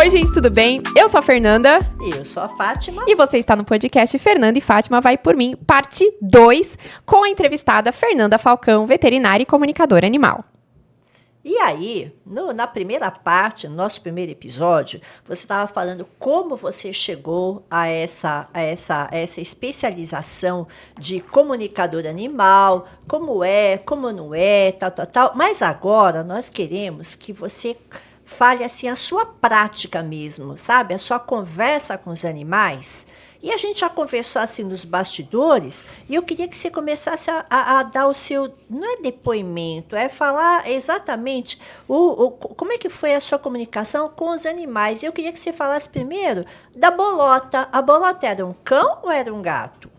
Oi, gente, tudo bem? Eu sou a Fernanda. E eu sou a Fátima. E você está no podcast Fernanda e Fátima Vai Por Mim, parte 2, com a entrevistada Fernanda Falcão, veterinária e comunicadora animal. E aí, na primeira parte, no nosso primeiro episódio, você estava falando como você chegou a essa especialização de comunicador animal, como é, como não é, tal. Mas agora nós queremos que você fale assim a sua prática mesmo, sabe? A sua conversa com os animais. E a gente já conversou assim nos bastidores, e eu queria que você começasse a dar o seu, não é depoimento, é falar exatamente como é que foi a sua comunicação com os animais. Eu queria que você falasse primeiro da Bolota. A Bolota era um cão ou era um gato?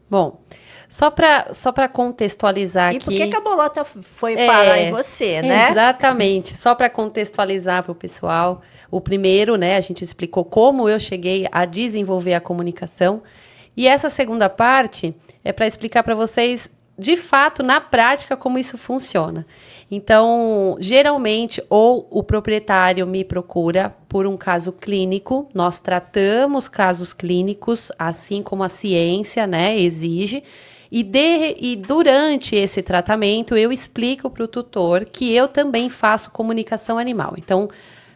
Bom, só para contextualizar aqui... E por que a Bolota foi parar em você, né? Exatamente, só para contextualizar para o pessoal. O primeiro, né, a gente explicou como eu cheguei a desenvolver a comunicação. E essa segunda parte é para explicar para vocês, de fato, na prática, como isso funciona. Então, geralmente, ou o proprietário me procura por um caso clínico, nós tratamos casos clínicos, assim como a ciência, né, exige. E durante esse tratamento, eu explico para o tutor que eu também faço comunicação animal. Então,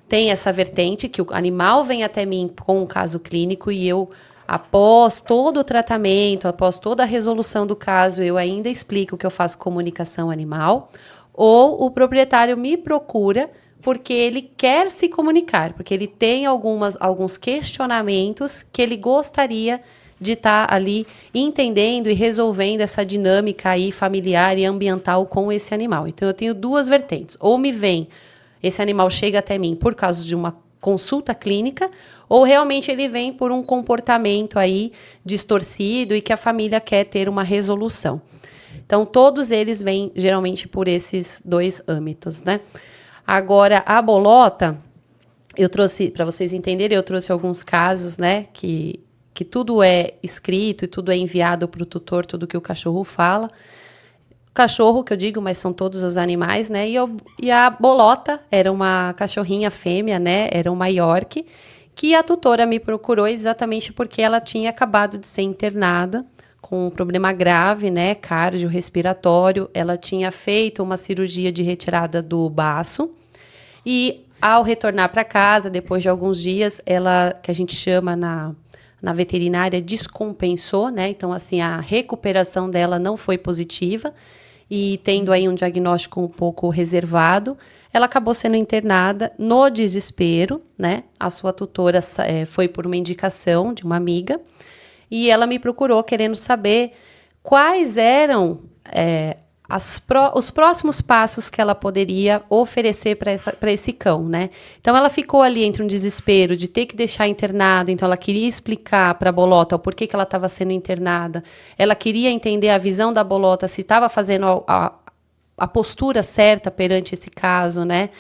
tem essa vertente que o animal vem até mim com um caso clínico e eu, após todo o tratamento, após toda a resolução do caso, eu ainda explico que eu faço comunicação animal. Ou o proprietário me procura porque ele quer se comunicar, porque ele tem alguns questionamentos que ele gostaria de estar ali entendendo e resolvendo essa dinâmica aí familiar e ambiental com esse animal. Então, eu tenho duas vertentes. Ou esse animal chega até mim por causa de uma consulta clínica, ou realmente ele vem por um comportamento aí distorcido e que a família quer ter uma resolução. Então, todos eles vêm geralmente por esses dois âmbitos, né? Agora, a Bolota, eu trouxe, para vocês entenderem, eu trouxe alguns casos, né, que tudo é escrito e tudo é enviado para o tutor, tudo que o cachorro fala. Cachorro, que eu digo, mas são todos os animais, né? E a Bolota era uma cachorrinha fêmea, né? Era uma York, que a tutora me procurou exatamente porque ela tinha acabado de ser internada com um problema grave, né? Cardiorrespiratório. Ela tinha feito uma cirurgia de retirada do baço e, ao retornar para casa, depois de alguns dias, ela, que a gente chama na veterinária, descompensou, né? Então, assim, a recuperação dela não foi positiva. E tendo aí um diagnóstico um pouco reservado, ela acabou sendo internada no desespero, né? A sua tutora foi por uma indicação de uma amiga e ela me procurou querendo saber quais eram os próximos passos que ela poderia oferecer para esse cão, né? Então, ela ficou ali entre um desespero de ter que deixar internado. Então, ela queria explicar para a Bolota o porquê que ela estava sendo internada. Ela queria entender a visão da Bolota, se estava fazendo a postura certa perante esse caso, né?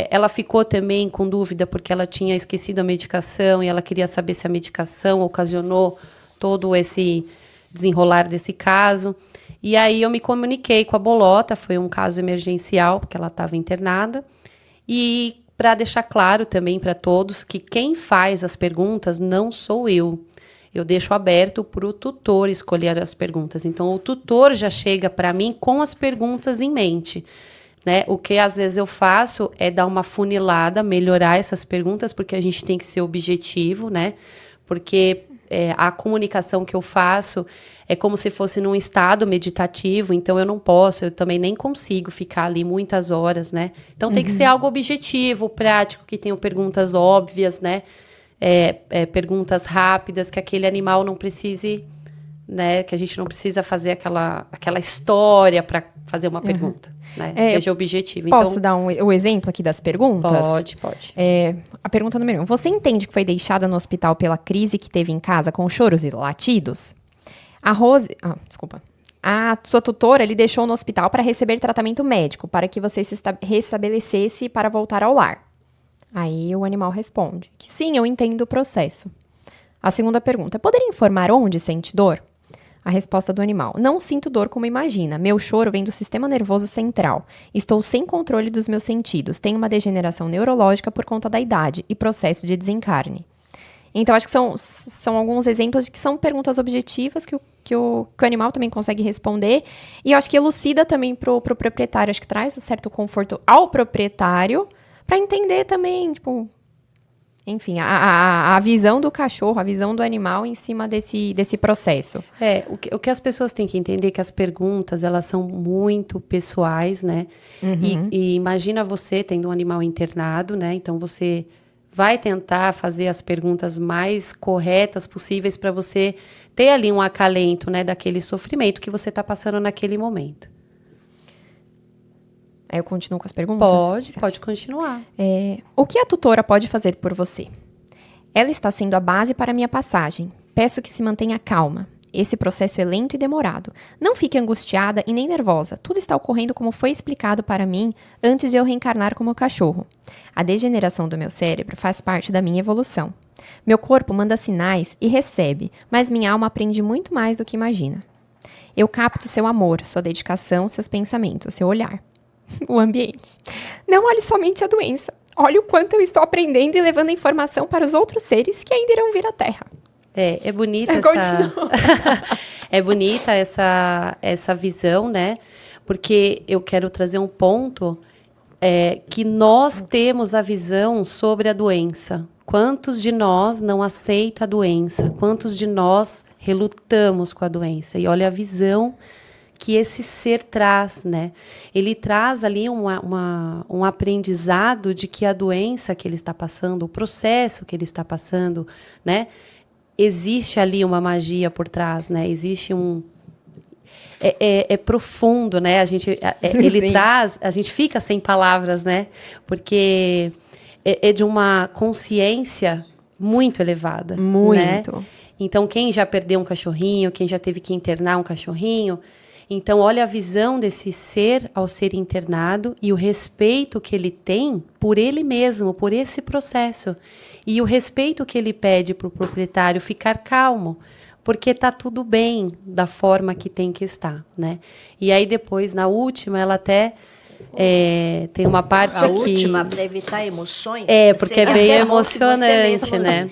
Ela ficou também com dúvida porque ela tinha esquecido a medicação e ela queria saber se a medicação ocasionou todo esse desenrolar desse caso. E aí eu me comuniquei com a Bolota, foi um caso emergencial, porque ela estava internada. E para deixar claro também para todos que quem faz as perguntas não sou eu. Eu deixo aberto para o tutor escolher as perguntas. Então, o tutor já chega para mim com as perguntas em mente, né? O que às vezes eu faço é dar uma funilada, melhorar essas perguntas, porque a gente tem que ser objetivo, né? Porque a comunicação que eu faço é como se fosse num estado meditativo, então eu também nem consigo ficar ali muitas horas, né? Então tem que ser algo objetivo, prático, que tenham perguntas óbvias, né? Perguntas rápidas, que aquele animal não precise, né? Que a gente não precisa fazer aquela história para fazer uma pergunta, né? Seja objetivo. Posso dar o exemplo aqui das perguntas? Pode. A pergunta número 1. Você entende que foi deixada no hospital pela crise que teve em casa com choros e latidos? A sua tutora lhe deixou no hospital para receber tratamento médico, para que você se restabelecesse para voltar ao lar. Aí o animal responde que sim, eu entendo o processo. A segunda pergunta. Poderia informar onde sente dor? A resposta do animal: não sinto dor como imagina. Meu choro vem do sistema nervoso central. Estou sem controle dos meus sentidos. Tenho uma degeneração neurológica por conta da idade e processo de desencarne. Então, acho que são alguns exemplos de que são perguntas objetivas que o animal também consegue responder. E eu acho que elucida também pro proprietário. Acho que traz um certo conforto ao proprietário para entender também, tipo... Enfim, a visão do cachorro, a visão do animal em cima desse processo. O que as pessoas têm que entender é que as perguntas, elas são muito pessoais, né? E imagina você tendo um animal internado, né? Então, você vai tentar fazer as perguntas mais corretas possíveis para você ter ali um acalento, né? Daquele sofrimento que você está passando naquele momento. Aí eu continuo com as perguntas? Pode continuar. O que a tutora pode fazer por você? Ela está sendo a base para a minha passagem. Peço que se mantenha calma. Esse processo é lento e demorado. Não fique angustiada e nem nervosa. Tudo está ocorrendo como foi explicado para mim antes de eu reencarnar como cachorro. A degeneração do meu cérebro faz parte da minha evolução. Meu corpo manda sinais e recebe, mas minha alma aprende muito mais do que imagina. Eu capto seu amor, sua dedicação, seus pensamentos, seu olhar. O ambiente. Não olhe somente a doença. Olhe o quanto eu estou aprendendo e levando a informação para os outros seres que ainda irão vir à Terra. É bonita é bonita essa visão, né? Porque eu quero trazer um ponto que nós temos a visão sobre a doença. Quantos de nós não aceita a doença? Quantos de nós relutamos com a doença? E olha a visão que esse ser traz, né? Ele traz ali um aprendizado de que a doença que ele está passando, o processo que ele está passando, né? Existe ali uma magia por trás, né? Existe é profundo, né? Ele traz, a gente fica sem palavras, né? Porque é de uma consciência muito elevada. Muito. Né? Então, quem já perdeu um cachorrinho, quem já teve que internar um cachorrinho... Então, olha a visão desse ser ao ser internado e o respeito que ele tem por ele mesmo, por esse processo. E o respeito que ele pede para o proprietário ficar calmo, porque está tudo bem da forma que tem que estar, né? E aí depois, na última, ela até tem uma parte a última, para evitar emoções. Porque é bem emocionante, né?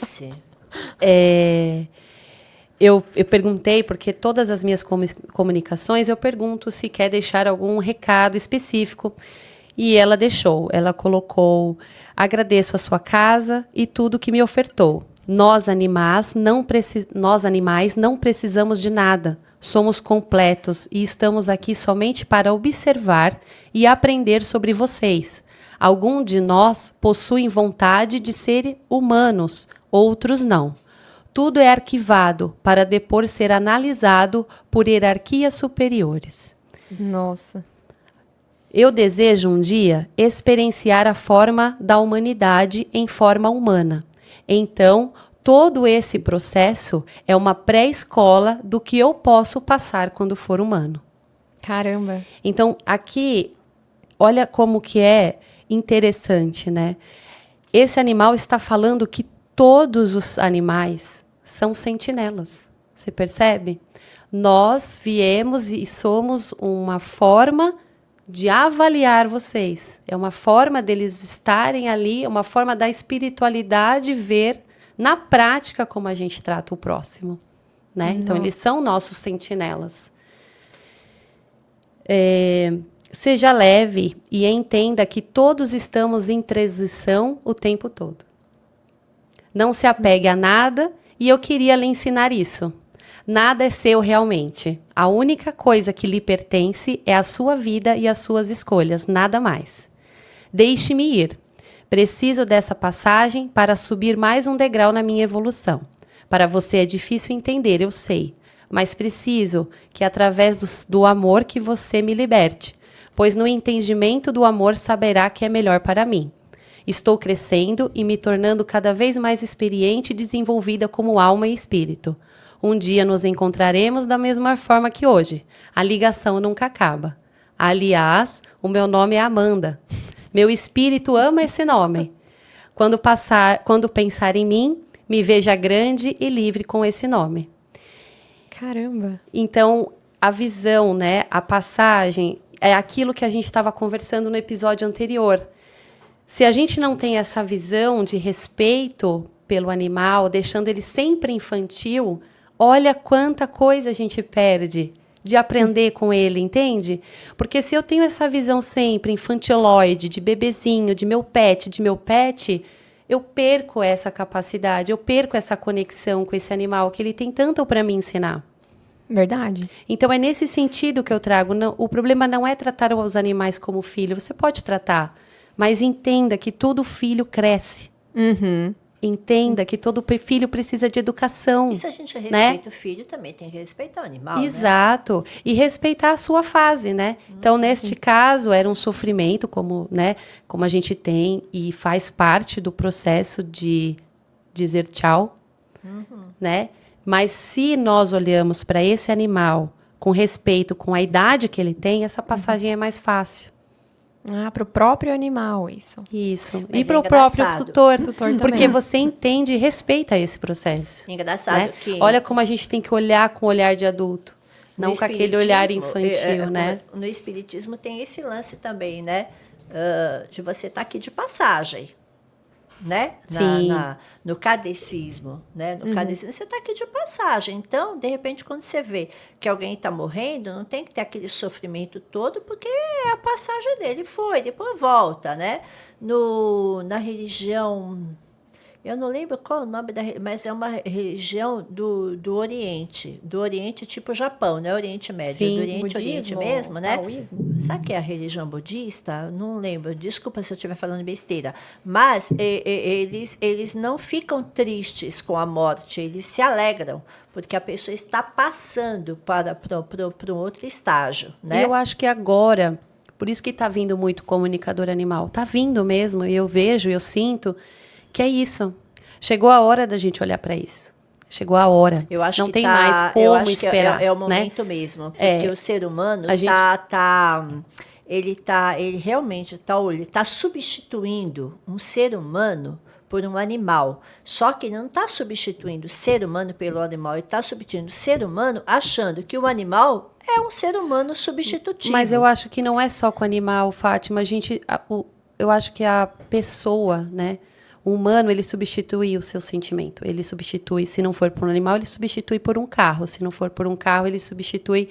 Eu perguntei, porque todas as minhas comunicações, eu pergunto se quer deixar algum recado específico. E ela deixou. Ela colocou: agradeço a sua casa e tudo que me ofertou. Nós animais não precisamos de nada. Somos completos e estamos aqui somente para observar e aprender sobre vocês. Alguns de nós possuem vontade de ser humanos, outros não. Tudo é arquivado para depois ser analisado por hierarquias superiores. Nossa. Eu desejo um dia experienciar a forma da humanidade em forma humana. Então, todo esse processo é uma pré-escola do que eu posso passar quando for humano. Caramba. Então, aqui, olha como que é interessante, né? Esse animal está falando que todos os animais são sentinelas. Você percebe? Nós viemos e somos uma forma de avaliar vocês. É uma forma deles estarem ali, é uma forma da espiritualidade ver na prática como a gente trata o próximo, né? Então, eles são nossos sentinelas. Seja leve e entenda que todos estamos em transição o tempo todo. Não se apegue a nada, e eu queria lhe ensinar isso. Nada é seu realmente. A única coisa que lhe pertence é a sua vida e as suas escolhas, nada mais. Deixe-me ir. Preciso dessa passagem para subir mais um degrau na minha evolução. Para você é difícil entender, eu sei, mas preciso que através do amor que você me liberte, pois no entendimento do amor saberá que é melhor para mim. Estou crescendo e me tornando cada vez mais experiente e desenvolvida como alma e espírito. Um dia nos encontraremos da mesma forma que hoje. A ligação nunca acaba. Aliás, o meu nome é Amanda. Meu espírito ama esse nome. Quando pensar em mim, me veja grande e livre com esse nome. Caramba. Então, a visão, né, a passagem, é aquilo que a gente estava conversando no episódio anterior. Se a gente não tem essa visão de respeito pelo animal, deixando ele sempre infantil, olha quanta coisa a gente perde de aprender com ele, entende? Porque se eu tenho essa visão sempre infantiloide, de bebezinho, de meu pet, eu perco essa capacidade, eu perco essa conexão com esse animal que ele tem tanto para me ensinar. Verdade. Então, é nesse sentido que eu trago. O problema não é tratar os animais como filho. Você pode tratar, mas entenda que todo filho cresce. Uhum. Entenda que todo filho precisa de educação. E se a gente né? respeita o filho, também tem que respeitar o animal, Exato. E respeitar a sua fase, né? Então, neste caso, era um sofrimento, como a gente tem, e faz parte do processo de dizer tchau, né? Mas se nós olhamos para esse animal com respeito, com a idade que ele tem, essa passagem é mais fácil. Ah, pro próprio animal, isso. Isso. Mas E é para o próprio engraçado. tutor. Tutor Porque também. você entende e respeita esse processo. Engraçado Né? que... Olha como a gente tem que olhar com o olhar de adulto. No Não com aquele olhar espiritismo, infantil, né? No espiritismo tem esse lance também, né? De você estar aqui de passagem, né? Sim. No catecismo, né? No catecismo você está aqui de passagem. Então, de repente, quando você vê que alguém está morrendo, não tem que ter aquele sofrimento todo, porque a passagem dele foi, depois volta, né? Na religião... Eu não lembro qual é o nome mas é uma religião do Oriente. Do Oriente, tipo Japão, não é Oriente Médio. Sim, do Oriente budismo, mesmo, né? taoísmo. Sabe o que é a religião budista? Não lembro. Desculpa se eu estiver falando besteira. Mas eles não ficam tristes com a morte, eles se alegram, porque a pessoa está passando para um outro estágio, né? E eu acho que agora, por isso que está vindo muito comunicador animal. Está vindo mesmo, e eu vejo, eu sinto que é isso. Chegou a hora da gente olhar para isso. Chegou a hora. Eu acho não que tem tá, mais eu como acho esperar. que é o né? momento mesmo, porque o ser humano ele realmente está substituindo um ser humano por um animal. Só que ele não está substituindo o ser humano pelo animal, ele está substituindo o ser humano achando que o animal é um ser humano substitutivo. Mas eu acho que não é só com animal, Fátima. Eu acho que a pessoa, né? O humano, ele substitui o seu sentimento. Ele substitui, se não for por um animal, ele substitui por um carro. Se não for por um carro, ele substitui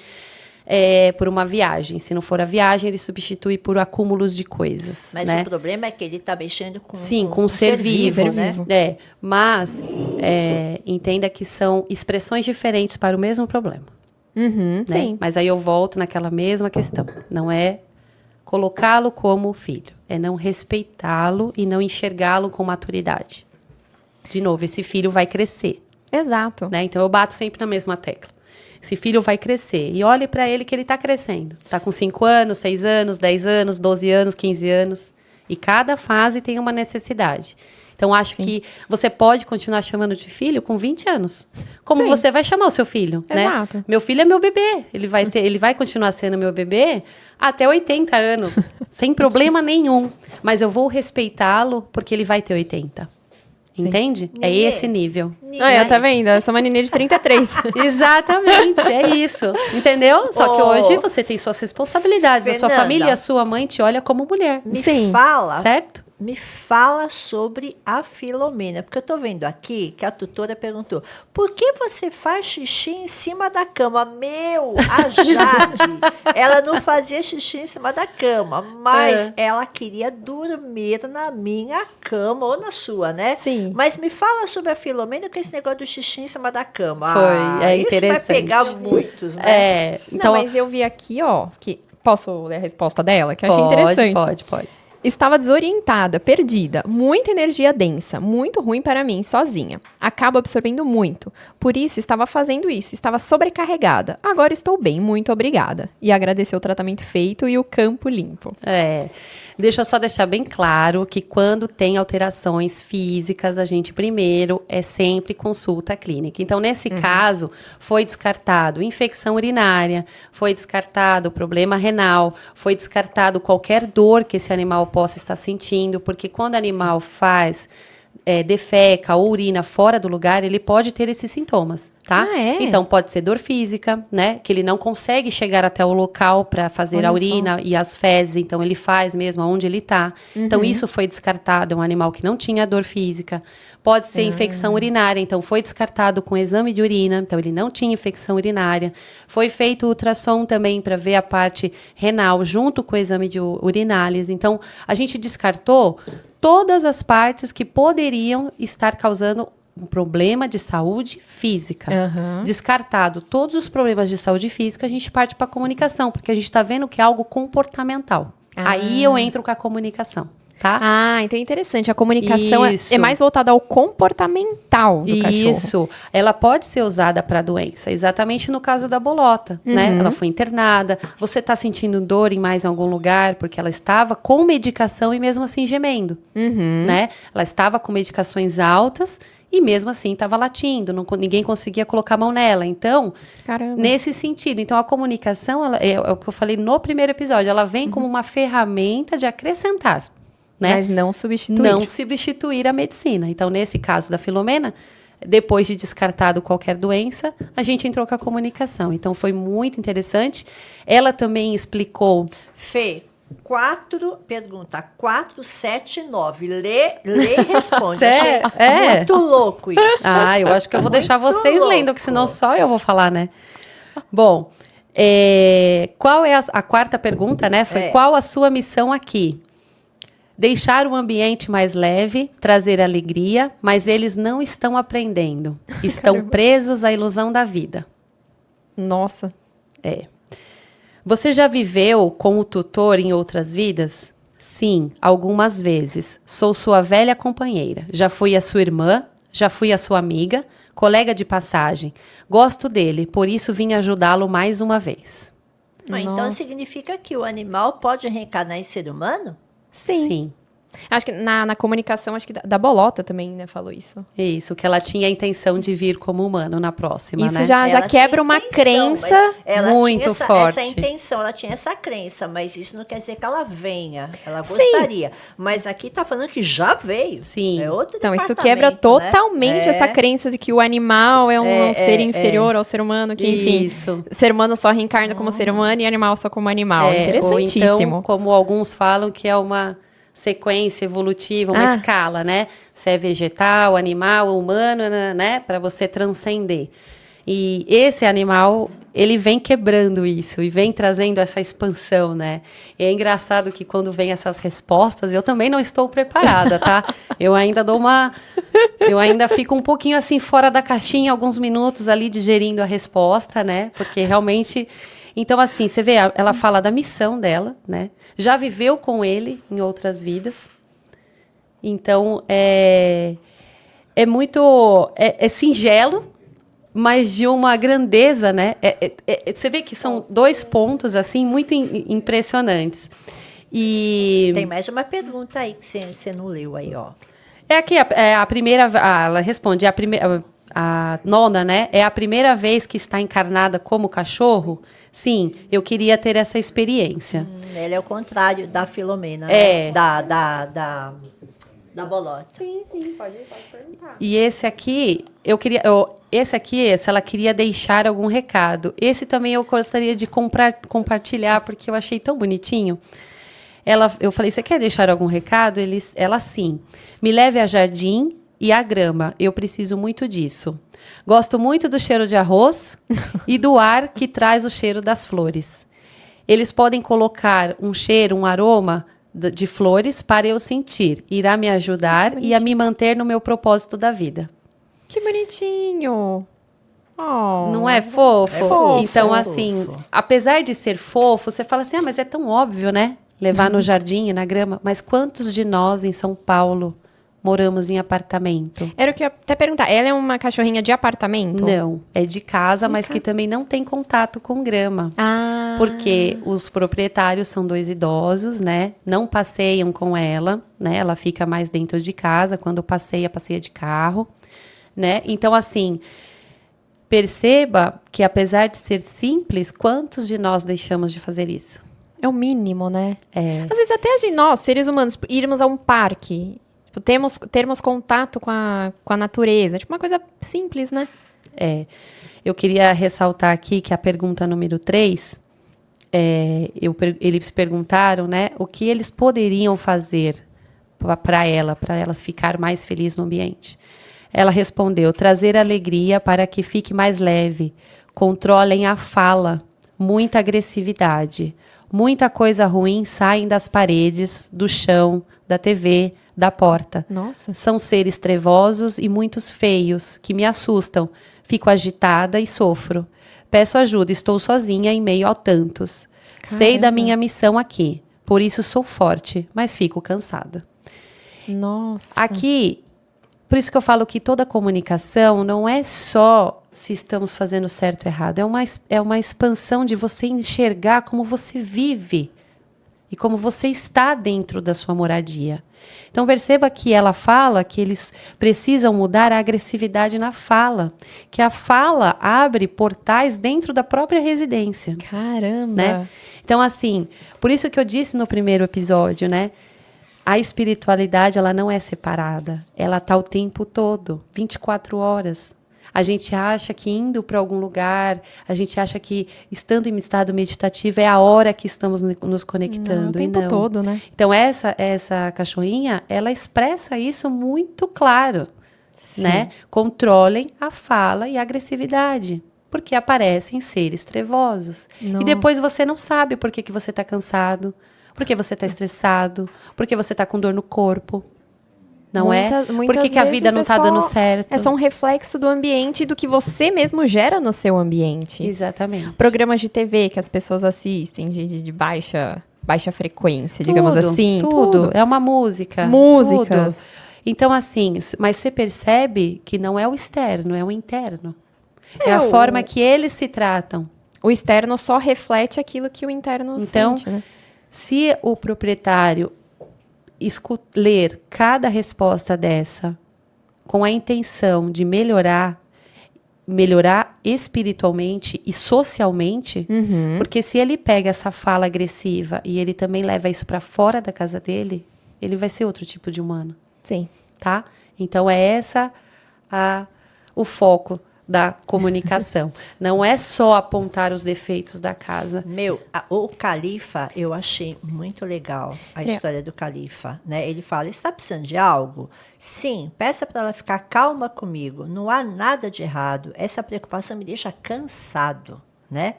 por uma viagem. Se não for a viagem, ele substitui por acúmulos de coisas. Mas né? o problema é que ele está mexendo com um ser né? vivo. Mas entenda que são expressões diferentes para o mesmo problema. Uhum, né? sim. Mas aí eu volto naquela mesma questão. Não é colocá-lo como filho. É não respeitá-lo e não enxergá-lo com maturidade. De novo, esse filho vai crescer. Exato. Né? Então, eu bato sempre na mesma tecla. Esse filho vai crescer. E olhe para ele que ele está crescendo. Está com 5 anos, 6 anos, 10 anos, 12 anos, 15 anos. E cada fase tem uma necessidade. Então, acho que você pode continuar chamando de filho com 20 anos. Como Sim. você vai chamar o seu filho, Exato. né? Meu filho é meu bebê. Ele vai continuar sendo meu bebê até 80 anos. Sem problema nenhum. Mas eu vou respeitá-lo porque ele vai ter 80. Entende? É Nenê. esse nível. Ah, tá vendo? Eu sou uma nenê de 33. Exatamente, é isso. Entendeu? Só que Ô, hoje você tem suas responsabilidades. A sua Fernanda. família e a sua mãe te olha como mulher. Sim. Certo? Me fala sobre a Filomena, porque eu estou vendo aqui que a tutora perguntou: por que você faz xixi em cima da cama? A Jade, ela não fazia xixi em cima da cama, mas ela queria dormir na minha cama ou na sua, né? Sim. Mas me fala sobre a Filomena com esse negócio do xixi em cima da cama. É isso vai interessante. pegar muitos, né? Então, Não, mas eu vi aqui, ó, que... Posso ler a resposta dela? Que eu achei interessante. Pode. Estava desorientada, perdida, muita energia densa, muito ruim para mim, sozinha. Acabo absorvendo muito. Por isso, estava fazendo isso, estava sobrecarregada. Agora estou bem, muito obrigada. E agradeceu o tratamento feito e o campo limpo. Deixa eu só deixar bem claro que quando tem alterações físicas, a gente primeiro sempre consulta clínica. Então, nesse caso, foi descartado infecção urinária, foi descartado problema renal, foi descartado qualquer dor que esse animal possa estar sentindo, porque quando o animal faz defeca ou urina fora do lugar, ele pode ter esses sintomas, tá? Ah, é? Então, pode ser dor física, né? Que ele não consegue chegar até o local para fazer Olha a urina e as fezes, então ele faz mesmo aonde ele tá. Então, isso foi descartado, é um animal que não tinha dor física. Pode ser infecção urinária, então foi descartado com exame de urina, então ele não tinha infecção urinária. Foi feito ultrassom também para ver a parte renal junto com o exame de urinálise. Então, a gente descartou todas as partes que poderiam estar causando um problema de saúde física. Descartado todos os problemas de saúde física, a gente parte para a comunicação, porque a gente está vendo que é algo comportamental. Aí eu entro com a comunicação. Tá? Ah, então é interessante. A comunicação Isso. é mais voltada ao comportamental do cachorro. Isso. Ela pode ser usada para doença, exatamente no caso da bolota, né? Ela foi internada, você está sentindo dor em mais algum lugar, porque ela estava com medicação e mesmo assim gemendo, né? Ela estava com medicações altas e mesmo assim estava latindo, ninguém conseguia colocar a mão nela. Então, Caramba. nesse sentido, então a comunicação, é o que eu falei no primeiro episódio, ela vem como uma ferramenta de acrescentar. Né? Mas não substituir. Não substituir a medicina. Então, nesse caso da Filomena, depois de descartado qualquer doença, a gente entrou com a comunicação. Então, foi muito interessante. Ela também explicou... Fê, pergunta 479. Lê e responde. Achei É. muito louco isso. Ah, eu acho que eu vou deixar vocês louco. lendo, que senão só eu vou falar, né? Bom, qual é a quarta pergunta, né? Foi qual a sua missão aqui? Deixar o ambiente mais leve, trazer alegria, mas eles não estão aprendendo. Estão presos à ilusão da vida. Nossa. Você já viveu com o tutor em outras vidas? Sim, algumas vezes. Sou sua velha companheira. Já fui a sua irmã, já fui a sua amiga, colega de passagem. Gosto dele, por isso vim ajudá-lo mais uma vez. Então Nossa. significa que o animal pode reencarnar em ser humano? Sim. Acho que na comunicação, acho que da bolota também, né, falou isso. Isso, que ela tinha a intenção de vir como humano na próxima, Isso né? já Ela quebra tinha uma intenção, crença mas ela muito tinha essa forte. intenção, ela tinha essa crença, mas isso não quer dizer que ela venha. Ela gostaria. Mas aqui tá falando que já veio. Sim. É outro Então, isso quebra departamento, né? totalmente essa crença de que o animal é um ser inferior ao ser humano, que, enfim, Isso. ser humano só reencarna como ser humano e animal só como animal. Ou Interessantíssimo. então, como alguns falam, que é uma sequência evolutiva, uma escala, né? Se é vegetal, animal, humano, né? Para você transcender. E esse animal, ele vem quebrando isso e vem trazendo essa expansão, né? E é engraçado que quando vem essas respostas, eu também não estou preparada, tá? Eu ainda fico um pouquinho assim fora da caixinha, alguns minutos ali digerindo a resposta, né? Porque realmente... Então, assim, você vê, ela fala da missão dela, né? Já viveu com ele em outras vidas. Então, é muito... É singelo, mas de uma grandeza, né? Você vê que são dois pontos, assim, muito impressionantes. E... Tem mais uma pergunta aí que você não leu aí, ó. Aqui, a primeira... ela responde, a nona, né? É a primeira vez que está encarnada como cachorro? Sim, eu queria ter essa experiência. Ele é o contrário da Filomena, É. né? Da bolota. Sim, pode perguntar. E esse aqui, se ela queria deixar algum recado. Esse também eu gostaria de compartilhar, porque eu achei tão bonitinho. Eu falei, você quer deixar algum recado? Ela, sim. Me leve a jardim e a grama. Eu preciso muito disso. Gosto muito do cheiro de arroz e do ar que traz o cheiro das flores. Eles podem colocar um aroma de flores para eu sentir. Irá me ajudar e a me manter no meu propósito da vida. Que bonitinho. Oh. Não é fofo? É fofo, Então, é assim, fofo. apesar de ser fofo, você fala assim, mas é tão óbvio, né? Levar no jardim e na grama. Mas quantos de nós em São Paulo moramos em apartamento? Era o que eu ia até perguntar. Ela é uma cachorrinha de apartamento? Não, é de casa, mas que também não tem contato com grama. Ah. Porque os proprietários são 2 idosos, né? Não passeiam com ela, né? Ela fica mais dentro de casa. Quando passeia de carro, né? Então, assim, perceba que apesar de ser simples, quantos de nós deixamos de fazer isso? É o mínimo, né? É. Às vezes até nós, seres humanos, irmos a um parque. Tipo, termos contato com a natureza. Tipo, uma coisa simples, né? Eu queria ressaltar aqui que a pergunta número 3, eles perguntaram, né, o que eles poderiam fazer para elas ficar mais feliz no ambiente. Ela respondeu: trazer alegria para que fique mais leve, controlem a fala, muita agressividade, muita coisa ruim saem das paredes, do chão, da TV, da porta. Nossa. São seres trevosos e muitos feios, que me assustam. Fico agitada e sofro. Peço ajuda, estou sozinha em meio a tantos. Sei da minha missão aqui, por isso sou forte, mas fico cansada. Nossa. Aqui, por isso que eu falo que toda comunicação não é só se estamos fazendo certo ou errado, é uma expansão de você enxergar como você vive e como você está dentro da sua moradia. Então, perceba que ela fala que eles precisam mudar a agressividade na fala, que a fala abre portais dentro da própria residência. Caramba. Né? Então, assim, por isso que eu disse no primeiro episódio, né? A espiritualidade, ela não é separada. Ela está o tempo todo, 24 horas. A gente acha que indo para algum lugar, a gente acha que estando em estado meditativo é a hora que estamos nos conectando. Não, o tempo todo, né? Então, essa cachorrinha, ela expressa isso muito claro. Né? Controlem a fala e a agressividade. Porque aparecem seres trevosos. Nossa. E depois você não sabe por que você está cansado, por que você está estressado, por que você está com dor no corpo. Não por que a vida não está dando certo? É só um reflexo do ambiente e do que você mesmo gera no seu ambiente. Exatamente. Programas de TV que as pessoas assistem de baixa frequência, digamos assim. Tudo. É uma música. Músicas. Tudo. Então, assim, mas você percebe que não é o externo, é o interno. É a forma que eles se tratam. O externo só reflete aquilo que o interno sente, né? Se o proprietário ler cada resposta dessa com a intenção de melhorar espiritualmente e socialmente, porque se ele pega essa fala agressiva e ele também leva isso para fora da casa dele, ele vai ser outro tipo de humano. Sim. Tá? Então é o foco da comunicação. Não é só apontar os defeitos da casa. O Califa, eu achei muito legal a história do Califa, né? Ele fala: está precisando de algo? Sim, peça para ela ficar calma comigo. Não há nada de errado. Essa preocupação me deixa cansado, né?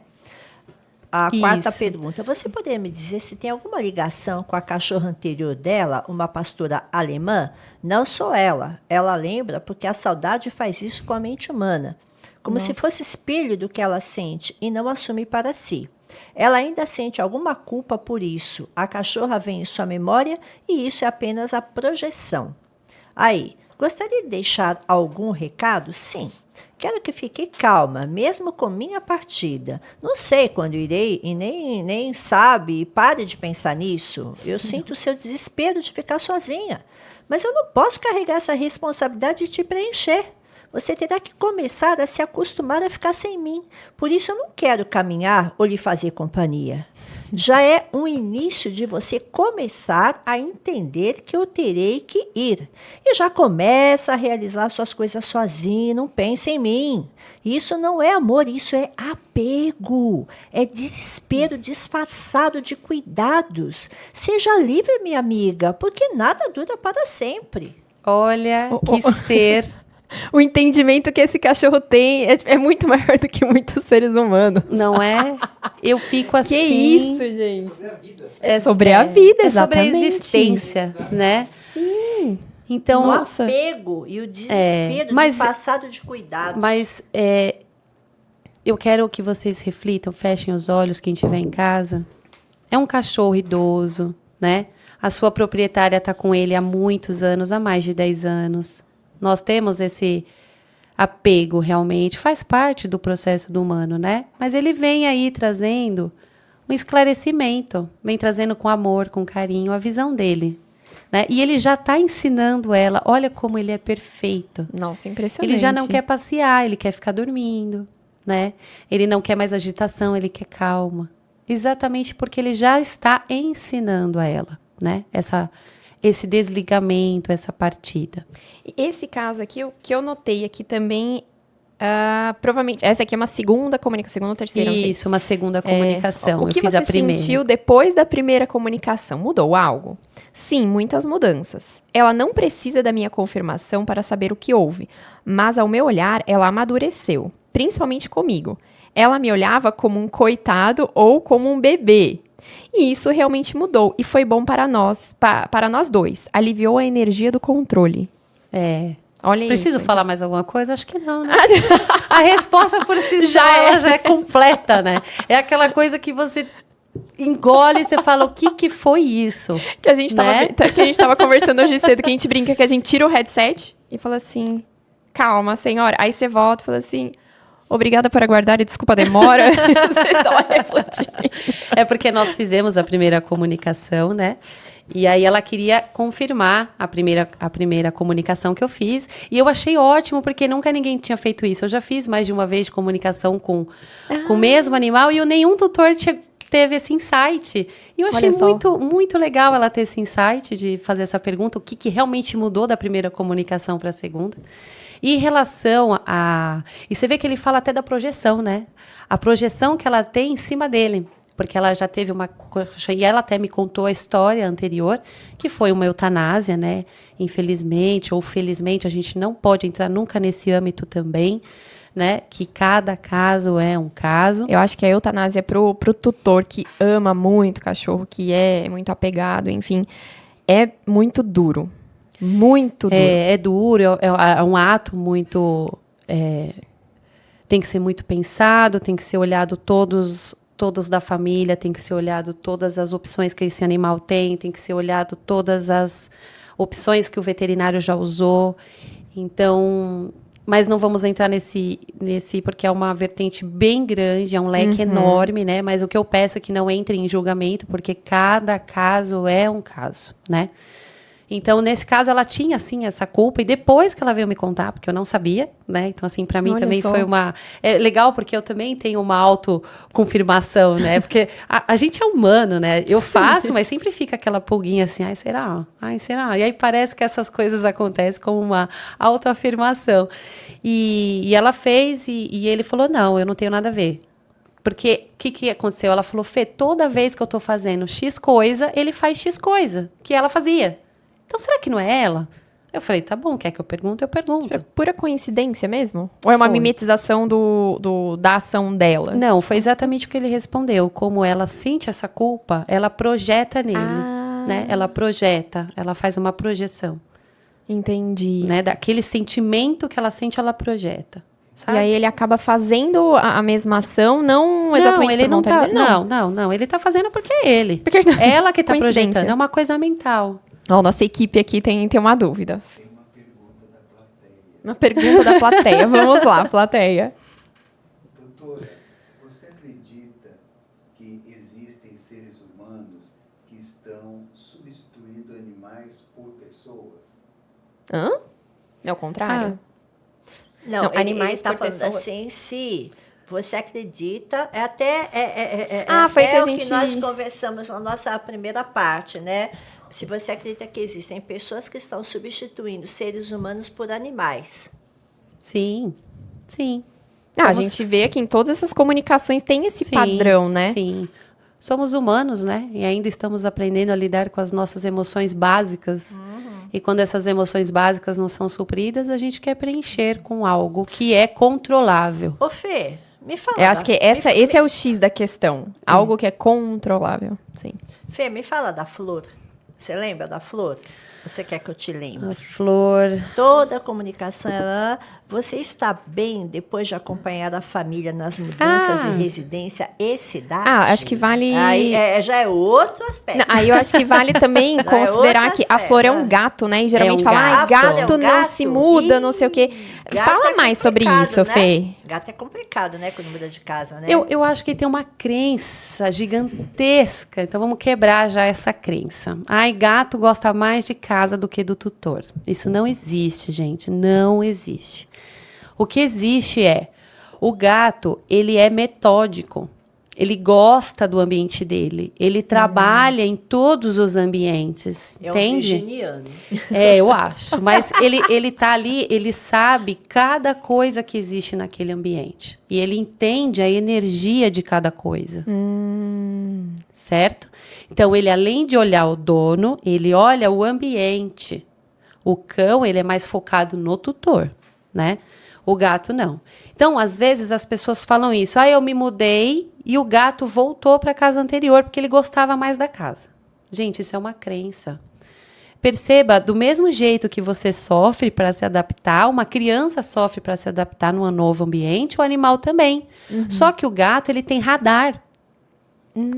A quarta pergunta: você poderia me dizer se tem alguma ligação com a cachorra anterior dela, uma pastora alemã? Não sou ela. Ela lembra porque a saudade faz isso com a mente humana. Como se fosse espelho do que ela sente e não assume para si. Ela ainda sente alguma culpa por isso. A cachorra vem em sua memória e isso é apenas a projeção. Aí, gostaria de deixar algum recado? Sim. Quero que fique calma, mesmo com minha partida. Não sei quando irei e nem sabe, e pare de pensar nisso. Eu sinto o seu desespero de ficar sozinha. Mas eu não posso carregar essa responsabilidade de te preencher. Você terá que começar a se acostumar a ficar sem mim. Por isso eu não quero caminhar ou lhe fazer companhia. Já é um início de você começar a entender que eu terei que ir. E já começa a realizar suas coisas sozinho, não pense em mim. Isso não é amor, isso é apego. É desespero disfarçado de cuidados. Seja livre, minha amiga, porque nada dura para sempre. Olha que ser... O entendimento que esse cachorro tem é muito maior do que muitos seres humanos. Não é? Eu fico assim... Que isso, gente? Sobre a vida. É sobre a vida, exatamente. É sobre a existência, né? Sim. Então, o apego e o desespero disfarçado de cuidados. Mas eu quero que vocês reflitam, fechem os olhos, quem estiver em casa. É um cachorro idoso, né? A sua proprietária está com ele há muitos anos, há mais de 10 anos. Nós temos esse apego realmente, faz parte do processo do humano, né? Mas ele vem aí trazendo um esclarecimento, vem trazendo com amor, com carinho, a visão dele. Né? E ele já está ensinando ela, olha como ele é perfeito. Nossa, impressionante. Ele já não quer passear, ele quer ficar dormindo, né? Ele não quer mais agitação, ele quer calma. Exatamente porque ele já está ensinando a ela, né? esse desligamento, essa partida. Esse caso aqui, o que eu notei aqui também, provavelmente, essa aqui é uma segunda comunicação, segunda ou terceira, não sei. Isso, uma segunda comunicação. O que eu fiz você a primeira. sentiu depois da primeira comunicação? Mudou algo? Sim, muitas mudanças. Ela não precisa da minha confirmação para saber o que houve, mas ao meu olhar, ela amadureceu, principalmente comigo. Ela me olhava como um coitado ou como um bebê. E isso realmente mudou e foi bom para nós, para nós dois. Aliviou a energia do controle. Olha Preciso isso. falar mais alguma coisa? Acho que não, né? A resposta por si só, ela já é completa, né? É aquela coisa que você engole e você fala, o que foi isso? Que a gente tava conversando hoje cedo, que a gente brinca que a gente tira o headset e fala assim, calma, senhora. Aí você volta e fala assim, obrigada por aguardar e desculpa a demora. Vocês estão refletindo. É porque nós fizemos a primeira comunicação, né? E aí ela queria confirmar a primeira comunicação que eu fiz. E eu achei ótimo, porque nunca ninguém tinha feito isso. Eu já fiz mais de uma vez de comunicação com o mesmo animal e nenhum tutor teve esse insight. E eu achei muito, muito legal ela ter esse insight de fazer essa pergunta, o que realmente mudou da primeira comunicação para a segunda. E em relação a... E você vê que ele fala até da projeção, né? A projeção que ela tem em cima dele. Porque ela já teve uma... E ela até me contou a história anterior, que foi uma eutanásia, né? Infelizmente ou felizmente, a gente não pode entrar nunca nesse âmbito também, né? Que cada caso é um caso. Eu acho que a eutanásia pro tutor que ama muito cachorro, que é muito apegado, enfim, é muito duro. Muito duro. É duro, é um ato muito... tem que ser muito pensado, tem que ser olhado todos da família, tem que ser olhado todas as opções que esse animal tem que ser olhado todas as opções que o veterinário já usou. Então, mas não vamos entrar nesse porque é uma vertente bem grande, é um leque enorme, né? Mas o que eu peço é que não entre em julgamento, porque cada caso é um caso, né? Então, nesse caso, ela tinha, assim, essa culpa. E depois que ela veio me contar, porque eu não sabia, né? Então, assim, para mim também foi uma... É legal, porque eu também tenho uma autoconfirmação, né? Porque a gente é humano, né? Eu faço, mas sempre fica aquela pulguinha assim, ai, será? Ai, será? E aí parece que essas coisas acontecem como uma autoafirmação. E ela fez, e ele falou, não, eu não tenho nada a ver. Porque o que aconteceu? Ela falou, Fê, toda vez que eu tô fazendo X coisa, ele faz X coisa, que ela fazia. Então, será que não é ela? Eu falei, tá bom, quer que eu pergunte? Eu pergunto. É pura coincidência mesmo? Ou é uma mimetização da ação dela? Não, foi exatamente o que ele respondeu. Como ela sente essa culpa, ela projeta nele, né? Ela projeta, ela faz uma projeção. Entendi. Né? Daquele sentimento que ela sente, ela projeta. Sabe? E aí ele acaba fazendo a mesma ação, não exatamente ele por não vontade tá, dele, não. Ele tá fazendo porque é ele. Porque Ela que tá coincidência. projetando, é uma coisa mental. Ó, nossa equipe aqui tem uma dúvida. Tem uma pergunta da plateia. Vamos lá, plateia. Doutora, você acredita que existem seres humanos que estão substituindo animais por pessoas? Hã? É o contrário? Não, animais ele tá por falando pessoas. assim, se você acredita, foi que a o gente... que nós conversamos na nossa primeira parte, né? Se você acredita que existem pessoas que estão substituindo seres humanos por animais. Sim. A gente vê que em todas essas comunicações tem esse padrão, né? Sim. Somos humanos, né? E ainda estamos aprendendo a lidar com as nossas emoções básicas. E quando essas emoções básicas não são supridas, a gente quer preencher com algo que é controlável. Ô, Fê, me fala. Eu acho que esse é o X da questão. Algo que é controlável. Sim. Fê, me fala da flor. Você lembra da flor? Você quer que eu te lembre? A flor... Toda a comunicação, você está bem depois de acompanhar a família nas mudanças de residência e cidade? Acho que vale... Aí já é outro aspecto. Não, aí eu acho que vale também considerar que a flor é um gato, né? E geralmente fala, gato não se muda, não sei o quê. Fala mais sobre isso, né? Fê. Gato é complicado, né? Quando muda de casa, né? Eu acho que tem uma crença gigantesca. Então, vamos quebrar já essa crença. Ai, gato gosta mais de casa do que do tutor. Isso não existe, gente. Não existe. O que existe o gato, ele é metódico. Ele gosta do ambiente dele. Ele trabalha em todos os ambientes. É um entende? virginiano. É, eu acho. Mas ele tá ali, ele sabe cada coisa que existe naquele ambiente. E ele entende a energia de cada coisa. Certo? Então, ele, além de olhar o dono, ele olha o ambiente. O cão, ele é mais focado no tutor, né? O gato, não. Então, às vezes, as pessoas falam isso. Eu me mudei e o gato voltou para a casa anterior porque ele gostava mais da casa. Gente, isso é uma crença. Perceba, do mesmo jeito que você sofre para se adaptar, uma criança sofre para se adaptar num novo ambiente, o animal também. Só que o gato, ele tem radar.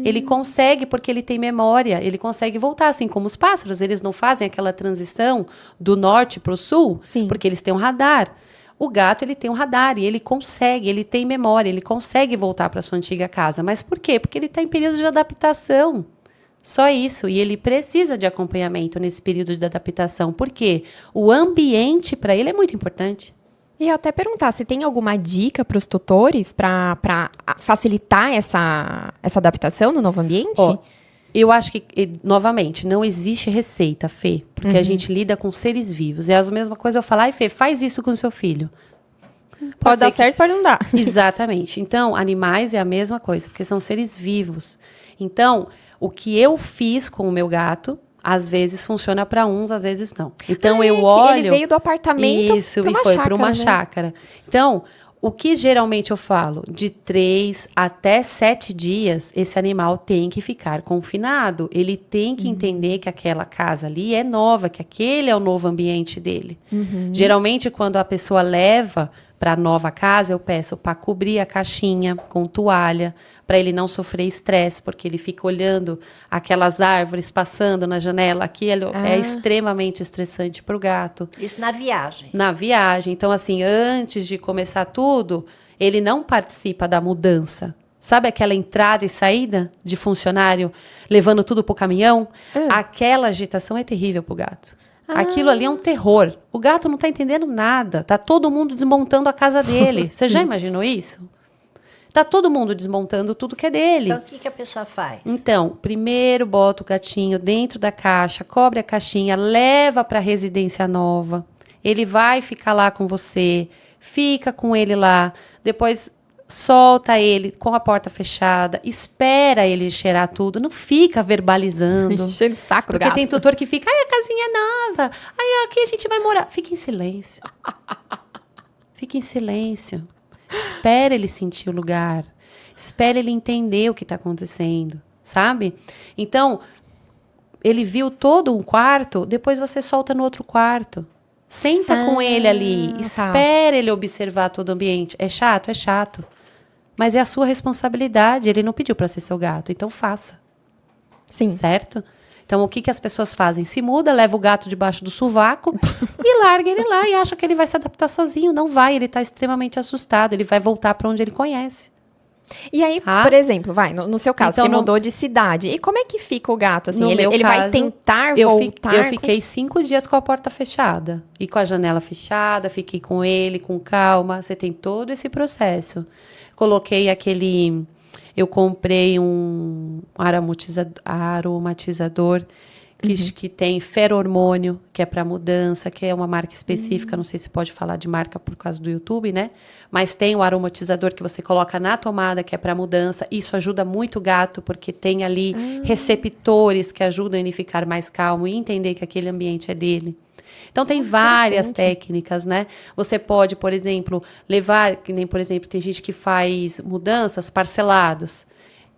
Ele consegue, porque ele tem memória, ele consegue voltar, assim como os pássaros. Eles não fazem aquela transição do norte para o sul, Sim. porque eles têm um radar. O gato, ele tem um radar e ele consegue, ele tem memória, ele consegue voltar para sua antiga casa. Mas por quê? Porque ele está em período de adaptação. Só isso. E ele precisa de acompanhamento nesse período de adaptação. Por quê? O ambiente para ele é muito importante. E eu até perguntar se tem alguma dica para os tutores para facilitar essa adaptação no novo ambiente? Ó, eu acho que, novamente, não existe receita, Fê, porque a gente lida com seres vivos. É a mesma coisa eu falar, ai, Fê, faz isso com seu filho. Pode dar ser que- certo, pode não dar. Exatamente. Então, animais é a mesma coisa, porque são seres vivos. Então, o que eu fiz com o meu gato, às vezes funciona para uns, às vezes não. Então, eu que olho... ele veio do apartamento Isso, pra e uma foi para chácara, uma né? chácara. Então, o que geralmente eu falo? De 3 até 7 dias, esse animal tem que ficar confinado. Ele tem que entender que aquela casa ali é nova, que aquele é o novo ambiente dele. Geralmente, quando a pessoa leva para a nova casa, eu peço para cobrir a caixinha com toalha, para ele não sofrer estresse, porque ele fica olhando aquelas árvores passando na janela. Aquilo é extremamente estressante para o gato. Isso na viagem. Na viagem. Então, assim, antes de começar tudo, ele não participa da mudança. Sabe aquela entrada e saída de funcionário levando tudo pro caminhão? Aquela agitação é terrível pro gato. Aquilo ali é um terror. O gato não tá entendendo nada. Tá todo mundo desmontando a casa dele. Você já imaginou isso? Tá todo mundo desmontando tudo que é dele. Então, o que a pessoa faz? Então, primeiro bota o gatinho dentro da caixa, cobre a caixinha, leva para a residência nova. Ele vai ficar lá com você, fica com ele lá, depois solta ele com a porta fechada, espera ele cheirar tudo, não fica verbalizando. Enchendo o saco do Porque gato. tem tutor que fica, ai, a casinha é nova, ai, aqui a gente vai morar. Fica em silêncio. Fica em silêncio. Espera ele sentir o lugar. Espera ele entender o que está acontecendo, sabe? Então, ele viu todo um quarto, depois você solta no outro quarto. Senta com ele ali, tá. espera ele observar todo o ambiente. É chato? É chato. Mas é a sua responsabilidade. Ele não pediu para ser seu gato, então faça. Sim. Certo? Então, o que as pessoas fazem? Se muda, leva o gato debaixo do sovaco e larga ele lá e acha que ele vai se adaptar sozinho. Não vai, ele está extremamente assustado. Ele vai voltar para onde ele conhece. E aí, Tá? por exemplo, no seu caso, Então, você no- mudou de cidade. E como é que fica o gato? Assim, No ele meu ele vai caso, tentar eu voltar? fiquei 5 dias com a porta fechada. E com a janela fechada, fiquei com ele, com calma. Você tem todo esse processo. Coloquei aquele... Eu comprei um aromatizador que tem feromônio, que é para mudança, que é uma marca específica. Não sei se pode falar de marca por causa do YouTube, né? Mas tem o aromatizador que você coloca na tomada, que é para mudança. Isso ajuda muito o gato, porque tem ali receptores que ajudam ele a ficar mais calmo e entender que aquele ambiente é dele. Então, tem várias interessante. técnicas, né? Você pode, por exemplo, levar... Que nem, por exemplo, tem gente que faz mudanças parceladas.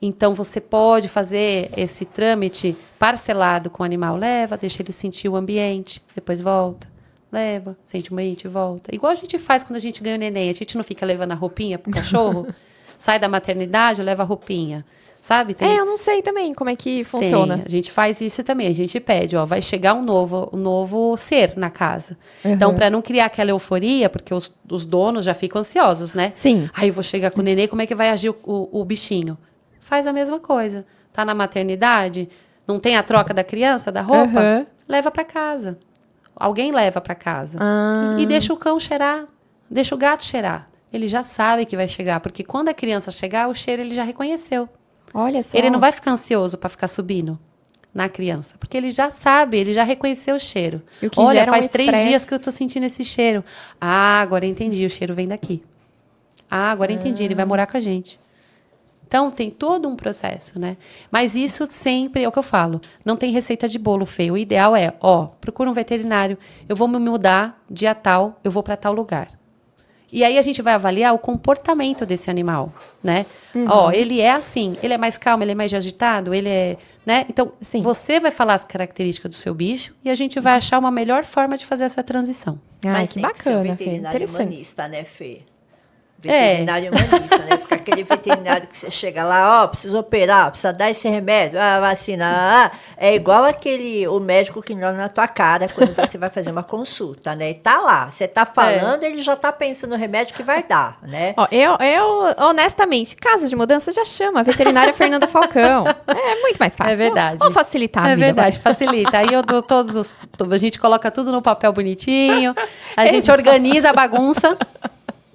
Então, você pode fazer esse trâmite parcelado com o animal. Leva, deixa ele sentir o ambiente, depois volta. Leva, sente o ambiente e volta. Igual a gente faz quando a gente ganha o neném. A gente não fica levando a roupinha pro cachorro. Sai da maternidade, leva a roupinha. Sabe? Tem- Eu não sei também como é que funciona. tem. A gente faz isso também. A gente pede, ó, vai chegar um novo ser na casa. Então, para não criar aquela euforia, porque os donos já ficam ansiosos, né? Sim. Aí eu vou chegar com o neném, como é que vai agir o bichinho? Faz a mesma coisa. Tá na maternidade, não tem a troca da criança, da roupa? Aham. Leva para casa. Alguém leva para casa. Ah. E deixa o cão cheirar. Deixa o gato cheirar. Ele já sabe que vai chegar, porque quando a criança chegar, o cheiro ele já reconheceu. Olha só. Ele não vai ficar ansioso para ficar subindo na criança, porque ele já sabe, ele já reconheceu o cheiro. E o que Olha, gera um faz 3 estresse. dias que eu tô sentindo esse cheiro. Ah, agora eu entendi, o cheiro vem daqui. Ah, agora eu entendi, ele vai morar com a gente. Então, tem todo um processo, né? Mas isso sempre é o que eu falo. Não tem receita de bolo, Fê. O ideal é, procura um veterinário. Eu vou me mudar dia tal, eu vou para tal lugar. E aí a gente vai avaliar o comportamento desse animal, né? Ele é assim, ele é mais calmo, ele é mais agitado, ele é, né? Então, Sim. você vai falar as características do seu bicho e a gente vai achar uma melhor forma de fazer essa transição. Ai, Mas que tem que ser um bacana, Fê. veterinário Interessante. humanista, né, Fê? Veterinário humanista, né? Porque aquele veterinário que você chega lá, precisa operar, precisa dar esse remédio, vacina, é igual o médico que olha na tua cara quando você vai fazer uma consulta, né? E tá lá, você tá falando, ele já tá pensando no remédio que vai dar, né? Eu, honestamente, caso de mudança, já chama a veterinária Fernanda Falcão. É muito mais fácil. É verdade. Vamos facilitar a É vida. verdade, facilita. Aí eu dou a gente coloca tudo no papel bonitinho, a gente organiza a bagunça,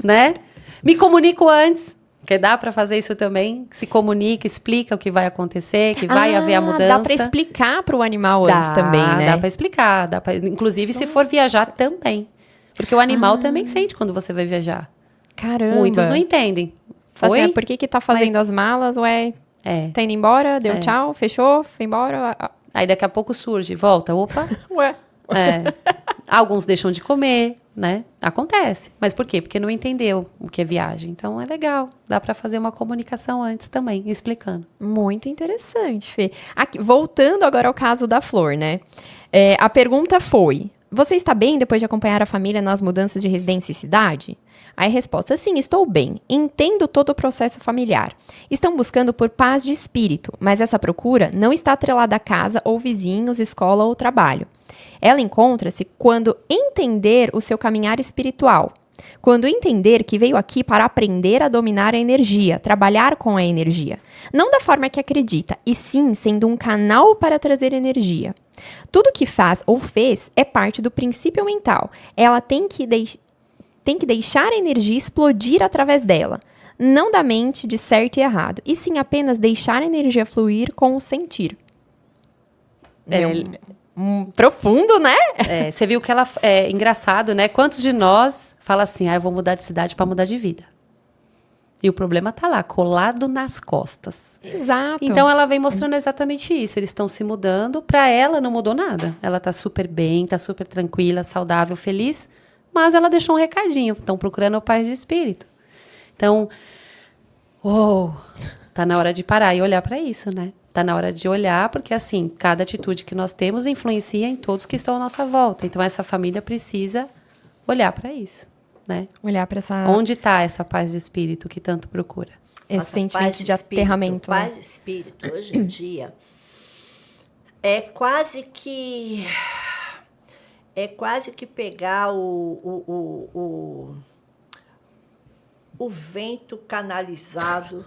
né? Me comunico antes, porque dá para fazer isso também. Se comunica, explica o que vai acontecer, que vai haver a mudança. Dá para explicar para o animal antes também, né? Dá para explicar. Inclusive, se for viajar também. Porque o animal também sente quando você vai viajar. Caramba. Muitos não entendem. Assim, Foi? por que tá fazendo as malas? Ué, É. tá indo embora, deu tchau, fechou, foi embora. Aí daqui a pouco surge, volta, opa. Ué. É. Alguns deixam de comer, né? Acontece. Mas por quê? Porque não entendeu o que é viagem. Então é legal. Dá para fazer uma comunicação antes também, explicando. Muito interessante, Fê. Aqui, voltando agora ao caso da Flor, né? A pergunta foi: você está bem depois de acompanhar a família nas mudanças de residência e cidade? Aí a resposta: sim, estou bem. Entendo todo o processo familiar. Estão buscando por paz de espírito, mas essa procura não está atrelada à casa ou vizinhos, escola ou trabalho. Ela encontra-se quando entender o seu caminhar espiritual. Quando entender que veio aqui para aprender a dominar a energia, trabalhar com a energia. Não da forma que acredita, e sim sendo um canal para trazer energia. Tudo que faz ou fez é parte do princípio mental. Ela tem que deixar a energia explodir através dela. Não da mente de certo e errado, e sim apenas deixar a energia fluir com o sentir. Profundo, né? Você viu que ela é engraçado, né? Quantos de nós fala assim, eu vou mudar de cidade para mudar de vida? E o problema tá lá, colado nas costas. Exato. Então ela vem mostrando exatamente isso. Eles estão se mudando, para ela não mudou nada. Ela tá super bem, tá super tranquila, saudável, feliz, mas ela deixou um recadinho. Estão procurando paz de espírito. Então, tá na hora de parar e olhar para isso, né? Tá na hora de olhar, porque assim, cada atitude que nós temos influencia em todos que estão à nossa volta. Então essa família precisa olhar para isso, né? Olhar para essa... Onde está essa paz de espírito que tanto procura? Esse Nossa, sentimento paz de espírito, aterramento. Né? Paz de espírito, hoje em dia, é quase que pegar o vento canalizado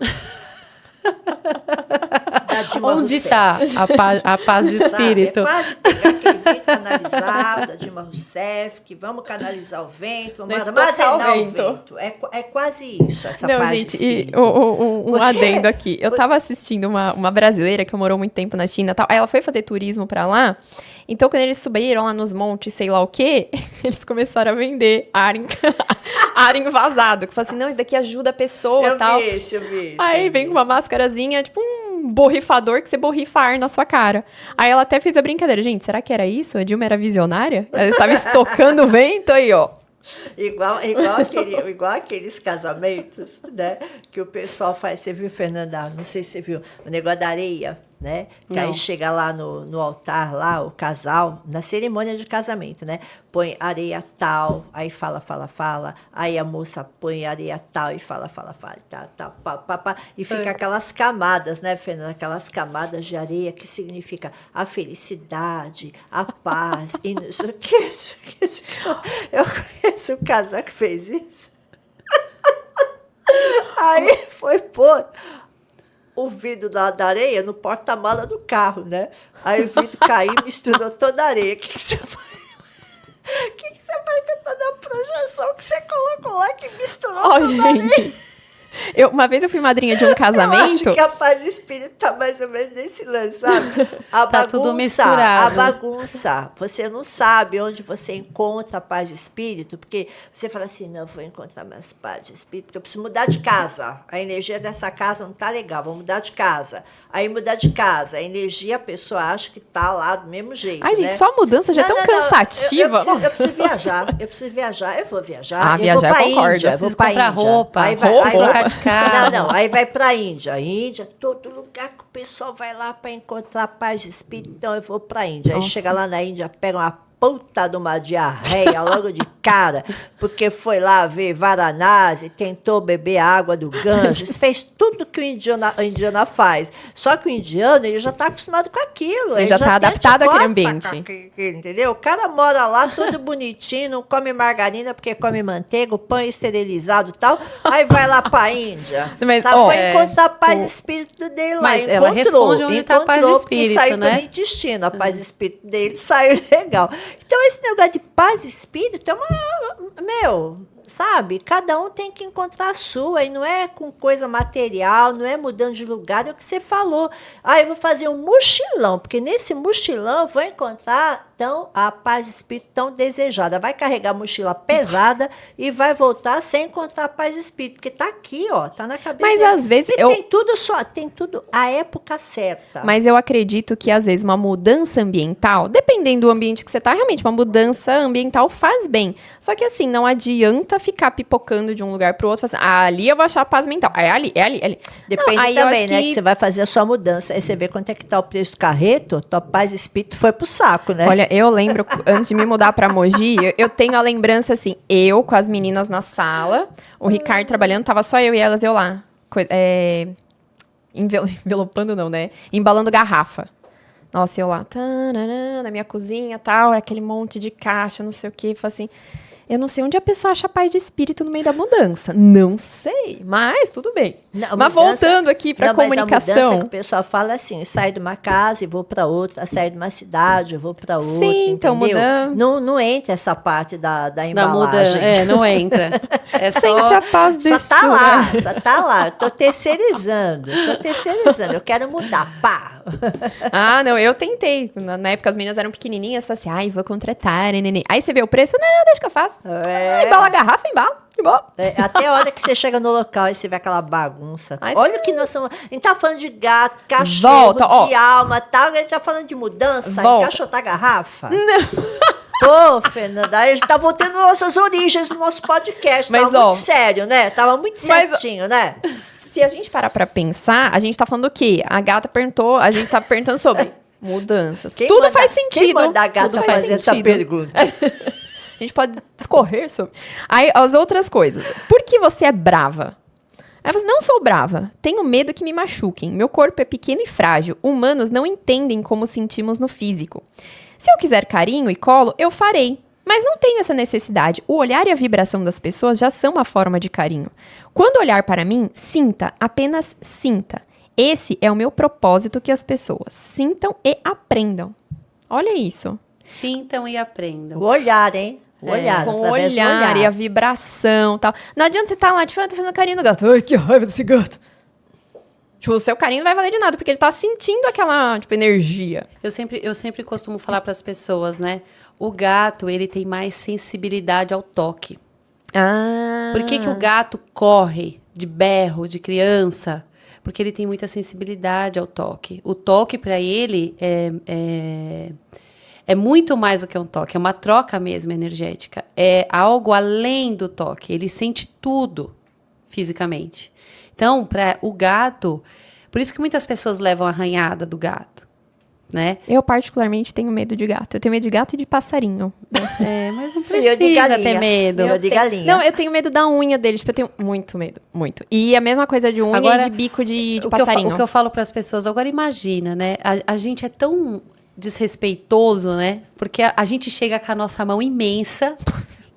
da Dilma Onde Rousseff. está a paz de espírito? Sabe? É quase pegar aquele vento canalizado da Dilma Rousseff, que vamos canalizar o vento, vamos armazenar o vento. É quase isso, essa Não, paz de gente, espírito. um Porque- adendo aqui. Eu tava assistindo uma brasileira que morou muito tempo na China e tal. Aí ela foi fazer turismo pra lá. Então, quando eles subiram lá nos montes, sei lá o quê, eles começaram a vender ar envasado. Que falou assim, não, isso daqui ajuda a pessoa e tal. Eu vi isso. Aí vem com uma máscarazinha, tipo um borrifador que você borrifa ar na sua cara. Aí ela até fez a brincadeira. Gente, será que era isso? A Dilma era visionária? Ela estava estocando o vento aí, ó. Igual aqueles casamentos, né? Que o pessoal faz. Você viu, Fernanda? Não sei se você viu. O negócio da areia, né? Que Não. aí chega lá no altar, lá, o casal, na cerimônia de casamento, né? Põe areia tal, aí fala. Aí a moça põe areia tal e fala, pá. E fica aquelas camadas, né, Fernanda? Aquelas camadas de areia que significa a felicidade, a paz, e não sei o que. Eu conheço um casal que fez isso. Aí foi pôr o vidro da areia no porta-mala do carro, né? Aí o vidro caiu e misturou toda a areia. O que você faz? O que você faz com toda a sugestão que você colocou lá que misturou Ó, tudo ali. gente. Uma vez eu fui madrinha de um Eu casamento. acho que a paz de espírito tá mais ou menos nesse lance, sabe? A Tá bagunça, tudo misturado. a bagunça. Você não sabe onde você encontra a paz de espírito, porque você fala assim, não, eu vou encontrar mais paz de espírito, porque eu preciso mudar de casa. A energia dessa casa não tá legal, vou mudar de casa. Aí mudar de casa, a energia, a pessoa acha que tá lá do mesmo jeito, Ai, gente, né? só a mudança já é tão cansativa. Eu preciso viajar, eu vou viajar. Ah, eu viajar, vou pra eu concordo. Índia, eu vou Preciso pra comprar Índia. roupa, Aí vai, roupa, aí trocar vai- de carro. Não, aí vai pra Índia. A Índia, todo lugar que o pessoal vai lá para encontrar a paz de espírito, então eu vou pra Índia. Aí Nossa. chega lá na Índia, pega uma puta de uma diarreia logo de cara, porque foi lá ver Varanasi, tentou beber a água do Ganges, fez tudo que a indiana faz. Só que o indiano, ele já está acostumado com aquilo. Ele já tá tem adaptado àquele anticorpos pra ambiente. entendeu? O cara mora lá todo bonitinho, não come margarina porque come manteiga, o pão é esterilizado e tal, aí vai lá pra Índia. Mas, Sabe, ó, foi encontrar a paz de espírito dele lá. Mas ela responde onde tá a paz de porque espírito, saiu né? pelo intestino, a paz de espírito dele saiu legal. Então, esse negócio de paz de espírito é sabe? Cada um tem que encontrar a sua, e não é com coisa material, não é mudando de lugar, é o que você falou. Ah, eu vou fazer um mochilão, porque nesse mochilão eu vou encontrar, então, a paz de espírito tão desejada. Vai carregar a mochila pesada e vai voltar sem encontrar a paz de espírito, porque tá aqui, ó, tá na cabeça. Mas dele. às vezes E eu- tem tudo a época certa. Mas eu acredito que, às vezes, uma mudança ambiental, dependendo do ambiente que você tá, realmente, uma mudança ambiental faz bem. Só que, assim, não adianta ficar pipocando de um lugar pro outro, assim, ali eu vou achar a paz mental. É ali. Depende Não, aí eu também, acho né? que- Que você vai fazer a sua mudança. Aí você vê quanto é que tá o preço do carreto, tua paz de espírito foi pro saco, né? Olha, eu lembro, antes de me mudar pra Mogi, eu tenho a lembrança, assim, eu com as meninas na sala, o Ricardo trabalhando, tava só eu e elas, eu lá. Envelopando não, né? Embalando garrafa. Nossa, eu lá, tanana, na minha cozinha e tal, aquele monte de caixa, não sei o quê. Falei assim, eu não sei onde a pessoa acha paz de espírito no meio da mudança. Não sei, mas tudo bem. Não, a Mas mudança- voltando aqui pra Não, mas a mudança comunicação. que o pessoal fala assim, saio de uma casa e vou para outra, saio de uma cidade, eu vou para outra, Sim, então, entendeu? mudando. Não entra essa parte da Da embalagem. mudança. Não entra. É Sente só... a paz desse Só tá lá, eu tô terceirizando, eu quero mudar, pá. Ah, não, eu tentei. Na época as meninas eram pequenininhas, falei assim, ai, vou contratar, neném. Aí você vê o preço, não, deixa que eu faço. Embala a garrafa, embala, de boa. Até a hora que você chega no local e você vê aquela bagunça. Ai, Olha sim. o que nós somos. A gente tá falando de gato, cachorro, Volta, ó. de alma e tal. A gente tá falando de mudança, Volta. encaixotar garrafa. Não. Pô, Fernanda, a gente tá voltando às nossas origens do nosso podcast. Mas, Tava ó, muito sério, né? Tava muito mas, certinho, né? Se a gente parar pra pensar, a gente tá falando o quê? A gata perguntou, a gente tá perguntando sobre mudanças. Tudo manda- faz sentido. Quem manda a gata tudo faz fazer essa sentido. pergunta? A gente pode discorrer sobre. Aí, as outras coisas. Por que você é brava? Aí você, não sou brava. Tenho medo que me machuquem. Meu corpo é pequeno e frágil. Humanos não entendem como sentimos no físico. Se eu quiser carinho e colo, eu farei. Mas não tenho essa necessidade. O olhar e a vibração das pessoas já são uma forma de carinho. Quando olhar para mim, sinta, apenas sinta. Esse é o meu propósito, que as pessoas sintam e aprendam. Olha isso. Sintam e aprendam. O olhar, hein? O olhar, Com o através do olhar e a vibração e tal. Não adianta você estar lá, tipo, fazendo carinho no gato. Ai, que raiva desse gato. Tipo, o seu carinho não vai valer de nada, porque ele tá sentindo aquela, tipo, energia. Eu sempre costumo falar para as pessoas, né? O gato, ele tem mais sensibilidade ao toque. Ah. Por que o gato corre de berro, de criança? Porque ele tem muita sensibilidade ao toque. O toque, para ele, é muito mais do que um toque. É uma troca mesmo energética. É algo além do toque. Ele sente tudo fisicamente. Então, para o gato... Por isso que muitas pessoas levam a arranhada do gato, né? Eu, particularmente, tenho medo de gato. Eu tenho medo de gato e de passarinho. Mas não E eu de precisa galinha. ter medo. Eu de galinha. Não, eu tenho medo da unha deles. Tipo, eu tenho muito medo. Muito. E a mesma coisa de unha Agora, e de bico de o que eu passarinho. o que eu falo para as pessoas, agora imagina, né? A gente é tão desrespeitoso, né? Porque a gente chega com a nossa mão imensa,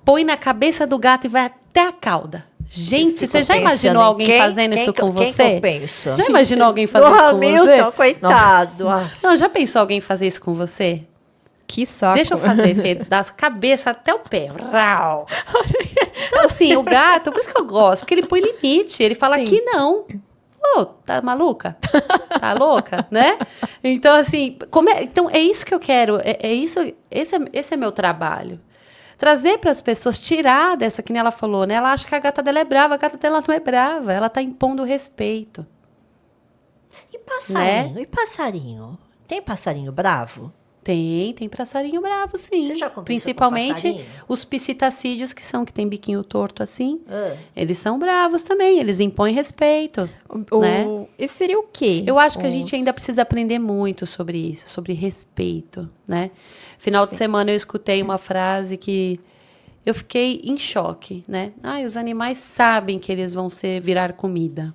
põe na cabeça do gato e vai até a cauda. Gente, você já imaginou alguém fazendo isso com você? Quem que eu penso? Já imaginou alguém fazer No isso com você? Hamilton, coitado. Não, já pensou alguém fazer isso com você? Que saco. Deixa eu fazer, Fê, das cabeças até o pé. Rau. Então, assim, o gato, por isso que eu gosto, porque ele põe limite. Ele fala Sim. que não. Ô, tá maluca? Tá louca, né? Então, assim, então é isso que eu quero. Esse é meu trabalho. Trazer para as pessoas, tirar dessa, que nem ela falou, né? Ela acha que a gata dela é brava. A gata dela não é brava. Ela tá impondo respeito. E passarinho? E passarinho? Tem passarinho bravo? Tem passarinho bravo, sim. Você já conversou com Principalmente passarinho? os psitacídeos, que tem biquinho torto assim. Ah. Eles são bravos também, eles impõem respeito. Né? Isso seria o quê? Eu acho que a gente ainda precisa aprender muito sobre isso, sobre respeito, né? Final de semana eu escutei uma frase que eu fiquei em choque, né? Os animais sabem que eles vão virar comida.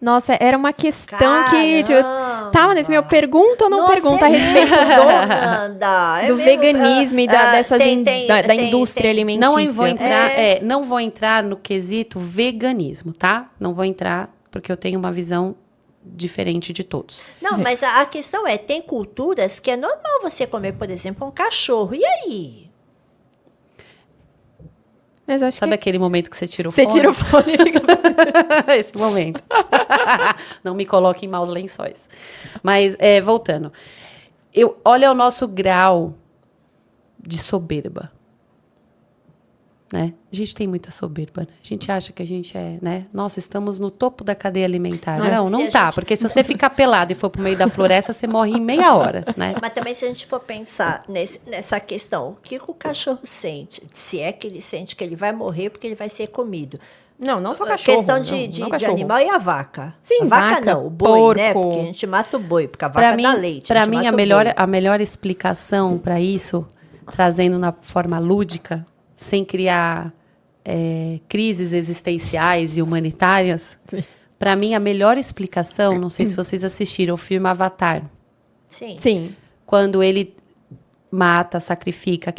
Nossa, era uma questão que Caramba! tava nesse meu pergunta ou não Nossa, pergunta a é respeito mesmo, Nanda. É do mesmo, veganismo e da indústria alimentícia. Não vou entrar no quesito veganismo, tá? Não vou entrar porque eu tenho uma visão diferente de todos. Não, mas a questão é, tem culturas que é normal você comer, por exemplo, um cachorro. E aí? Mas acho Sabe que aquele momento que você tira o você fone? tira o fone e fica... Esse momento. Não me coloque em maus lençóis. Mas, voltando. Olha o nosso grau de soberba. Né? A gente tem muita soberba, né? A gente acha que a gente é, né? Nossa, estamos no topo da cadeia alimentar. Nossa, não tá, porque se você ficar pelado e for pro meio da floresta, você morre em meia hora, né? Mas também se a gente for pensar nessa questão, o que o cachorro sente? Se é que ele sente que ele vai morrer porque ele vai ser comido. Não só A cachorro. questão não de cachorro. animal e a vaca. Sim, a vaca, vaca, não, o boi, né? porco. Porque a gente mata o boi, porque a vaca dá leite. Para gente mim, mata a o melhor, boi. a melhor explicação para isso, trazendo na forma lúdica, sem criar crises existenciais e humanitárias, para mim, a melhor explicação, não sei se vocês assistiram o filme Avatar, Sim. Sim. quando ele mata, sacrifica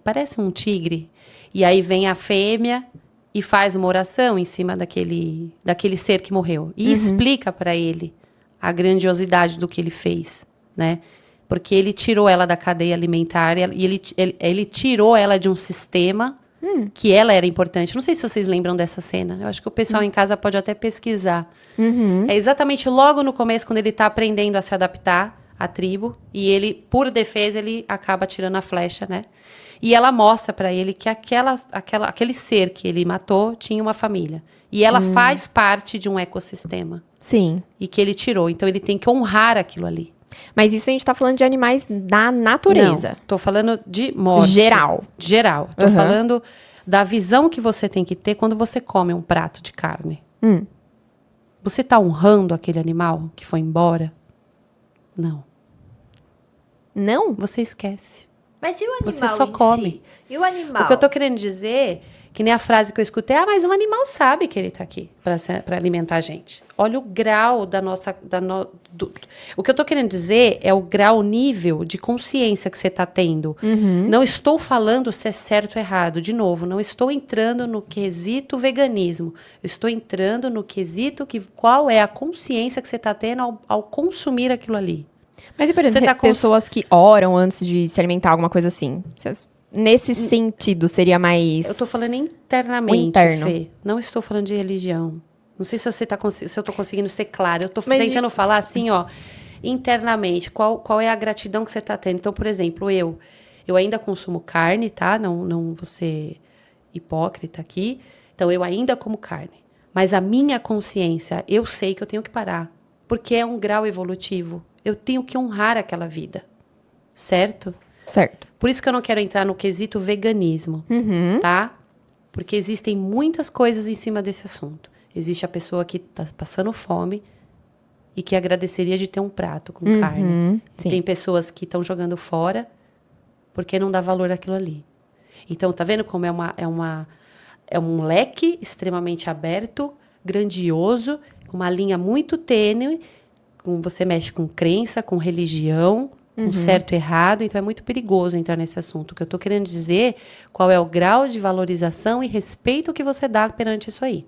parece um tigre, e aí vem a fêmea e faz uma oração em cima daquele ser que morreu. E explica para ele a grandiosidade do que ele fez, né? Porque ele tirou ela da cadeia alimentar e ele tirou ela de um sistema que ela era importante. Não sei se vocês lembram dessa cena. Eu acho que o pessoal em casa pode até pesquisar. É exatamente logo no começo, quando ele está aprendendo a se adaptar à tribo. E ele, por defesa, ele acaba tirando a flecha, né? E ela mostra para ele que aquele ser que ele matou tinha uma família. E ela faz parte de um ecossistema. Sim. E que ele tirou. Então, ele tem que honrar aquilo ali. Mas isso a gente tá falando de animais da natureza. Não, tô falando de morte. Geral. Geral. Tô falando da visão que você tem que ter quando você come um prato de carne. Você tá honrando aquele animal que foi embora? Não. Não? Você esquece. Mas e o animal Você só em come. si? E o animal? O que eu tô querendo dizer, que nem a frase que eu escutei, mas um animal sabe que ele tá aqui para alimentar a gente. Olha o grau da nossa... O que eu tô querendo dizer é o grau, o nível de consciência que você tá tendo. Não estou falando se é certo ou errado. De novo, não estou entrando no quesito veganismo. Eu estou entrando no quesito qual é a consciência que você tá tendo ao consumir aquilo ali. Mas e, por exemplo, pessoas que oram antes de se alimentar, alguma coisa assim? Nesse sentido, seria mais... Eu tô falando internamente, interno. Fê. Não estou falando de religião. Não sei se se eu tô conseguindo ser clara. Eu tô Mas tentando falar assim, ó, internamente. Qual é a gratidão que você tá tendo? Então, por exemplo, eu ainda consumo carne, tá? Não vou ser hipócrita aqui. Então, eu ainda como carne. Mas a minha consciência, eu sei que eu tenho que parar. Porque é um grau evolutivo. Eu tenho que honrar aquela vida. Certo? Certo. Por isso que eu não quero entrar no quesito veganismo, tá? Porque existem muitas coisas em cima desse assunto. Existe a pessoa que está passando fome e que agradeceria de ter um prato com carne. Sim. Tem pessoas que estão jogando fora porque não dá valor àquilo ali. Então, tá vendo como é um leque extremamente aberto, grandioso, com uma linha muito tênue, você mexe com crença, com religião, com certo e errado, então é muito perigoso entrar nesse assunto. O que eu estou querendo dizer, qual é o grau de valorização e respeito que você dá perante isso aí.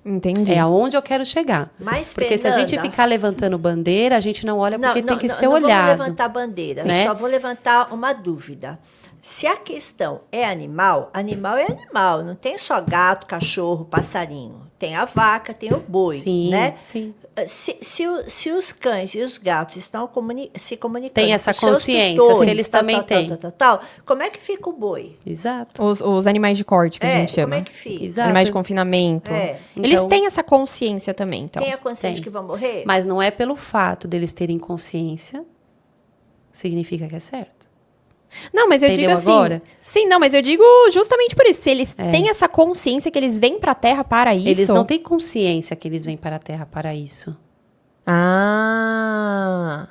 Entendi. É aonde eu quero chegar. Mas, Porque se a gente Fernanda, ficar levantando bandeira, a gente não olha porque tem que ser não olhado. vamos levantar bandeira, né? só vou levantar uma dúvida. Se a questão é animal, animal é animal, não tem só gato, cachorro, passarinho. Tem a vaca, tem o boi, Sim, né? sim. Se os cães e os gatos estão se comunicando Tem essa com seus consciência, tutores, se eles também têm. como é que fica o boi? Exato. Os animais de corte, que a gente Como chama. é que fica? Exato. Animais de confinamento. É. Eles Então- têm essa consciência também, então. Tem a consciência Tem. que vão morrer? Mas não é pelo fato deles terem consciência, significa que é certo. Não, mas eu Entendeu digo assim. agora? Sim, não, mas eu digo justamente por isso. Se eles têm essa consciência que eles vêm pra Terra para isso. Eles não têm consciência que eles vêm para a Terra para isso. Ah.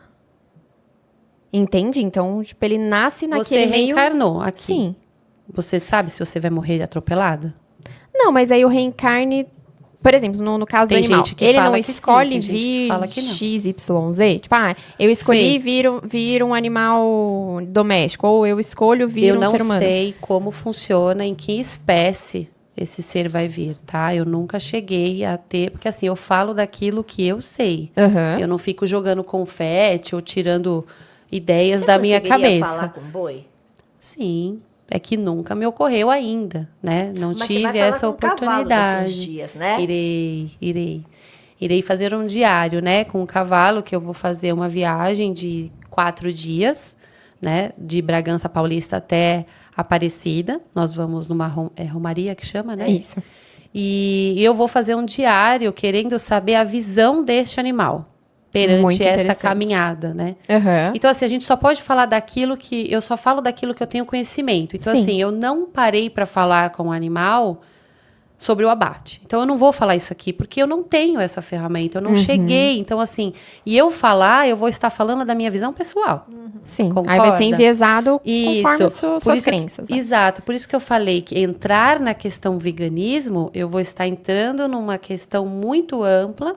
Entendi. Então, tipo, ele nasce Você naquele meio. reencarnou aqui. Sim. Você sabe se você vai morrer atropelada? Não, mas aí o reencarne. Por exemplo, no caso Tem do animal, gente que ele fala não que sim, escolhe tem gente que vir fala que não. XYZ. Tipo, eu escolhi vir um animal doméstico, ou eu escolho vir Eu um não ser humano. sei como funciona, em que espécie esse ser vai vir, tá? Eu nunca cheguei a ter... Porque assim, eu falo daquilo que eu sei. Aham. Eu não fico jogando confete ou tirando ideias Você da minha conseguiria cabeça. falar com boi? Sim, é que nunca me ocorreu ainda, né? Não Mas você tive vai falar essa com cavalo daqui uns oportunidade. dias, né? Irei fazer um diário, né? Com o cavalo, que eu vou fazer uma viagem de 4 dias, né? De Bragança Paulista até Aparecida. Nós vamos numa romaria que chama, né? É isso. E eu vou fazer um diário querendo saber a visão deste animal perante Muito essa interessante. caminhada, né? Aham. Então, assim, a gente só pode falar daquilo que... Eu só falo daquilo que eu tenho conhecimento. Então, Sim. assim, eu não parei para falar com o animal sobre o abate. Então, eu não vou falar isso aqui, porque eu não tenho essa ferramenta, eu não cheguei. Então, assim, e eu falar, eu vou estar falando da minha visão pessoal. Sim. Aí Concorda? vai ser enviesado conforme Isso. Por suas isso crenças. que, né? exato. Por isso que eu falei que entrar na questão veganismo, eu vou estar entrando numa questão muito ampla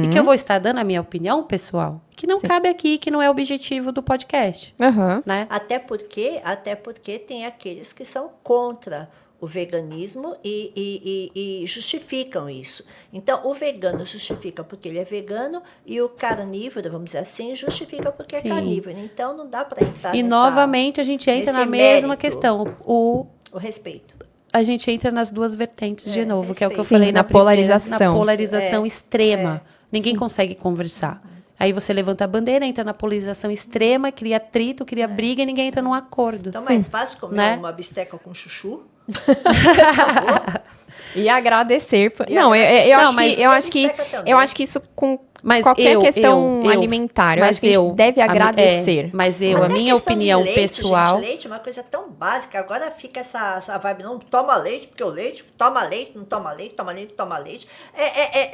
e que eu vou estar dando a minha opinião pessoal, que não cabe aqui, que não é o objetivo do podcast, Aham. né? Até porque tem aqueles que são contra o veganismo e justificam isso. Então, o vegano justifica porque ele é vegano e o carnívoro, vamos dizer assim, justifica porque Sim. é carnívoro. Então, não dá para entrar E nessa, novamente a gente entra nesse na mesma mérito. questão. O respeito. A gente entra nas duas vertentes de novo, que é o que eu Sim, falei na primeira, polarização. na polarização extrema. Ninguém consegue conversar. Aí você levanta a bandeira, entra na polarização extrema, cria atrito, cria briga e ninguém entra num acordo. Então, mais fácil comer Né? uma bisteca com chuchu. E agradecer. E Não, agradecer. eu Não, acho mas que, eu acho que, bisteca também. eu acho que isso com Mas qualquer questão alimentar, eu mas acho que a gente deve agradecer. Mas eu, Até a minha questão de opinião leite, pessoal... Gente, leite é uma coisa tão básica. Agora fica essa vibe, não toma leite, porque o leite, toma leite, não toma leite, toma leite, toma leite.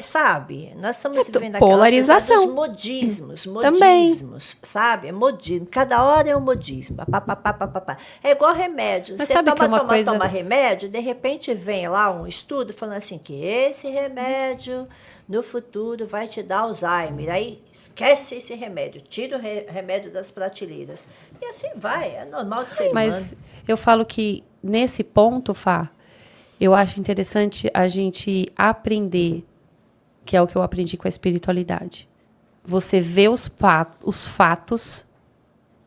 Sabe? Nós estamos vivendo aquela polarização. sociedade dos modismos, Também. sabe? É modismo. Cada hora é um modismo. Pá, pá, pá, pá, pá, pá. É igual remédio. Mas Você sabe que toma, uma toma, coisa- toma remédio, de repente vem lá um estudo falando assim que esse remédio no futuro vai te dar Alzheimer. Aí esquece esse remédio, tira o remédio das prateleiras. E assim vai, é normal de ser humano. Mas eu falo que nesse ponto, Fá, eu acho interessante a gente aprender, que é o que eu aprendi com a espiritualidade. Você vê os fatos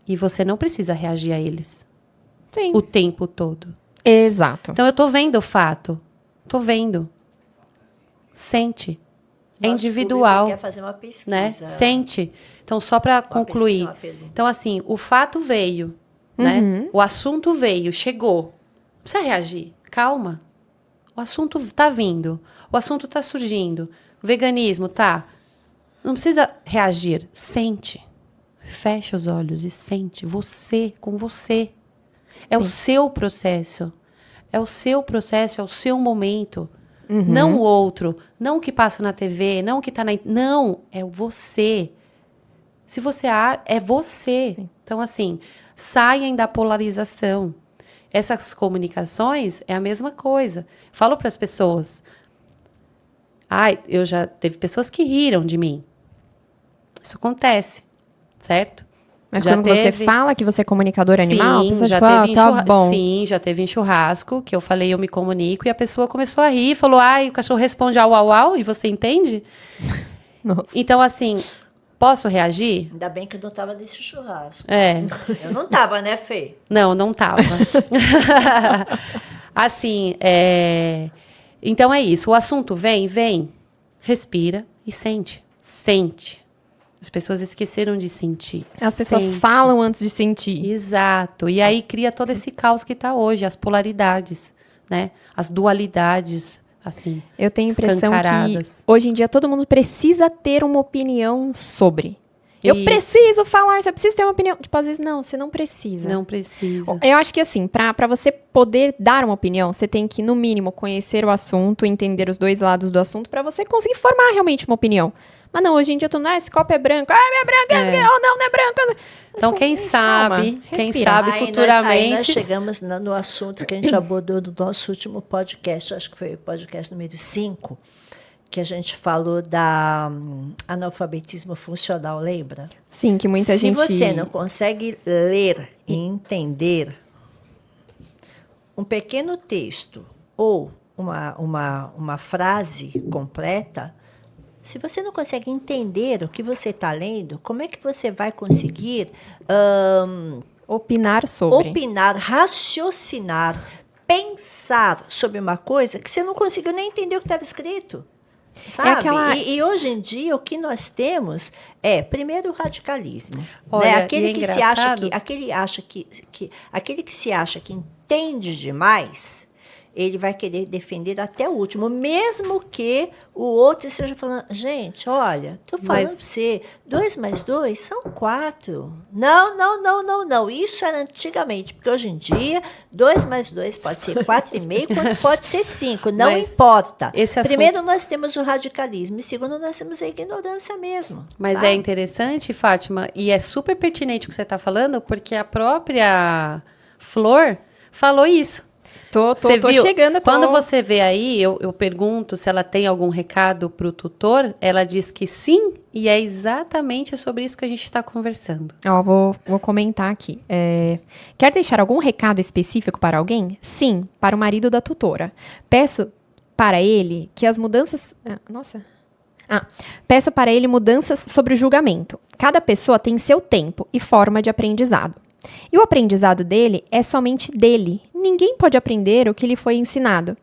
e você não precisa reagir a eles Sim. o tempo todo. Exato. Então eu tô vendo o fato, tô vendo. Sente. É Nosso individual, público quer fazer uma pesquisa. né? Sente. Então, só para concluir. pesquisa, uma pergunta. Então, assim, o fato veio, né? O assunto veio, chegou. Não precisa reagir. Calma. O assunto tá vindo. O assunto tá surgindo. O veganismo, tá? Não precisa reagir. Sente. Fecha os olhos e sente. Você, com você. É o seu processo. É o seu processo, é o seu momento. Não o outro. Não o que passa na TV, não o que tá na... Não, é você. Se você... É você. Então, assim, saem da polarização. Essas comunicações é a mesma coisa. Falo para as pessoas. Teve pessoas que riram de mim. Isso acontece, certo? Mas Já quando teve- você fala que você é comunicador animal, a Sim, pessoa já tipo, teve tá bom. Sim, já teve em churrasco que eu falei, eu me comunico, e a pessoa começou a rir, falou, ai, o cachorro responde au, au, au, e você entende? Nossa. Então, assim, posso reagir? Ainda bem que eu não estava nesse churrasco. É. Eu não estava, né, Fê? Não tava. Assim, então é isso. O assunto vem, respira e sente. Sente. As pessoas esqueceram de sentir. As pessoas Sente. falam antes de sentir. Exato. E aí cria todo esse caos que está hoje, as polaridades, né? As dualidades, assim. Eu tenho a impressão que escancaradas. hoje em dia todo mundo precisa ter uma opinião sobre. Eu Isso. preciso falar, você precisa ter uma opinião. Tipo, às vezes, não, você não precisa. Não precisa. Eu acho que assim, pra você poder dar uma opinião, você tem que, no mínimo, conhecer o assunto, entender os dois lados do assunto, pra você conseguir formar realmente uma opinião. Mas não, hoje em dia, esse copo é branco. Ah, é branco, não é branco. Então, quem Gente, sabe, calma, quem respira. sabe Aí futuramente... nós chegamos no assunto que a gente abordou no nosso último podcast, acho que foi o podcast número 5, que a gente falou da analfabetismo funcional, lembra? Sim, que muita Se gente... você não consegue ler e entender um pequeno texto ou uma frase completa, se você não consegue entender o que você está lendo, como é que você vai conseguir Opinar sobre. opinar, raciocinar, pensar sobre uma coisa que você não conseguiu nem entender o que estava escrito? Sabe? aquela- E hoje em dia o que nós temos é, primeiro, o radicalismo. Olha, Né? e Aquele é que se acha engraçado- aquele que se acha que entende demais, ele vai querer defender até o último, mesmo que o outro esteja falando, gente, olha, estou falando Mas- para você, 2 mais 2 são 4. Não. Isso era antigamente, porque hoje em dia, 2 mais 2 pode ser 4,5, quanto pode ser 5, não Mas importa. esse assunto- Primeiro, nós temos o radicalismo, e segundo, nós temos a ignorância mesmo. Mas sabe? é interessante, Fátima, e é super pertinente o que você está falando, porque a própria Flor falou isso. Tô Você viu? chegando. Quando você vê aí, eu pergunto se ela tem algum recado para o tutor, ela diz que sim, e é exatamente sobre isso que a gente está conversando. Ó, vou comentar aqui. Quer deixar algum recado específico para alguém? Sim, para o marido da tutora. Peço para ele que as mudanças... Peço para ele mudanças sobre o julgamento. Cada pessoa tem seu tempo e forma de aprendizado. E o aprendizado dele é somente dele. Ninguém pode aprender o que lhe foi ensinado.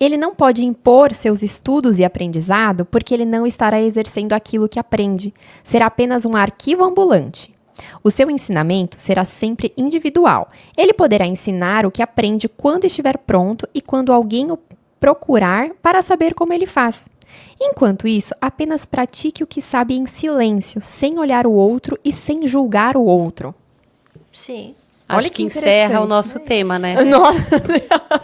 Ele não pode impor seus estudos e aprendizado porque ele não estará exercendo aquilo que aprende. Será apenas um arquivo ambulante. O seu ensinamento será sempre individual. Ele poderá ensinar o que aprende quando estiver pronto e quando alguém o procurar para saber como ele faz. Enquanto isso, apenas pratique o que sabe em silêncio, sem olhar o outro e sem julgar o outro. Sim. Olha Acho que que encerra o interessante, nosso tema, né? Nossa.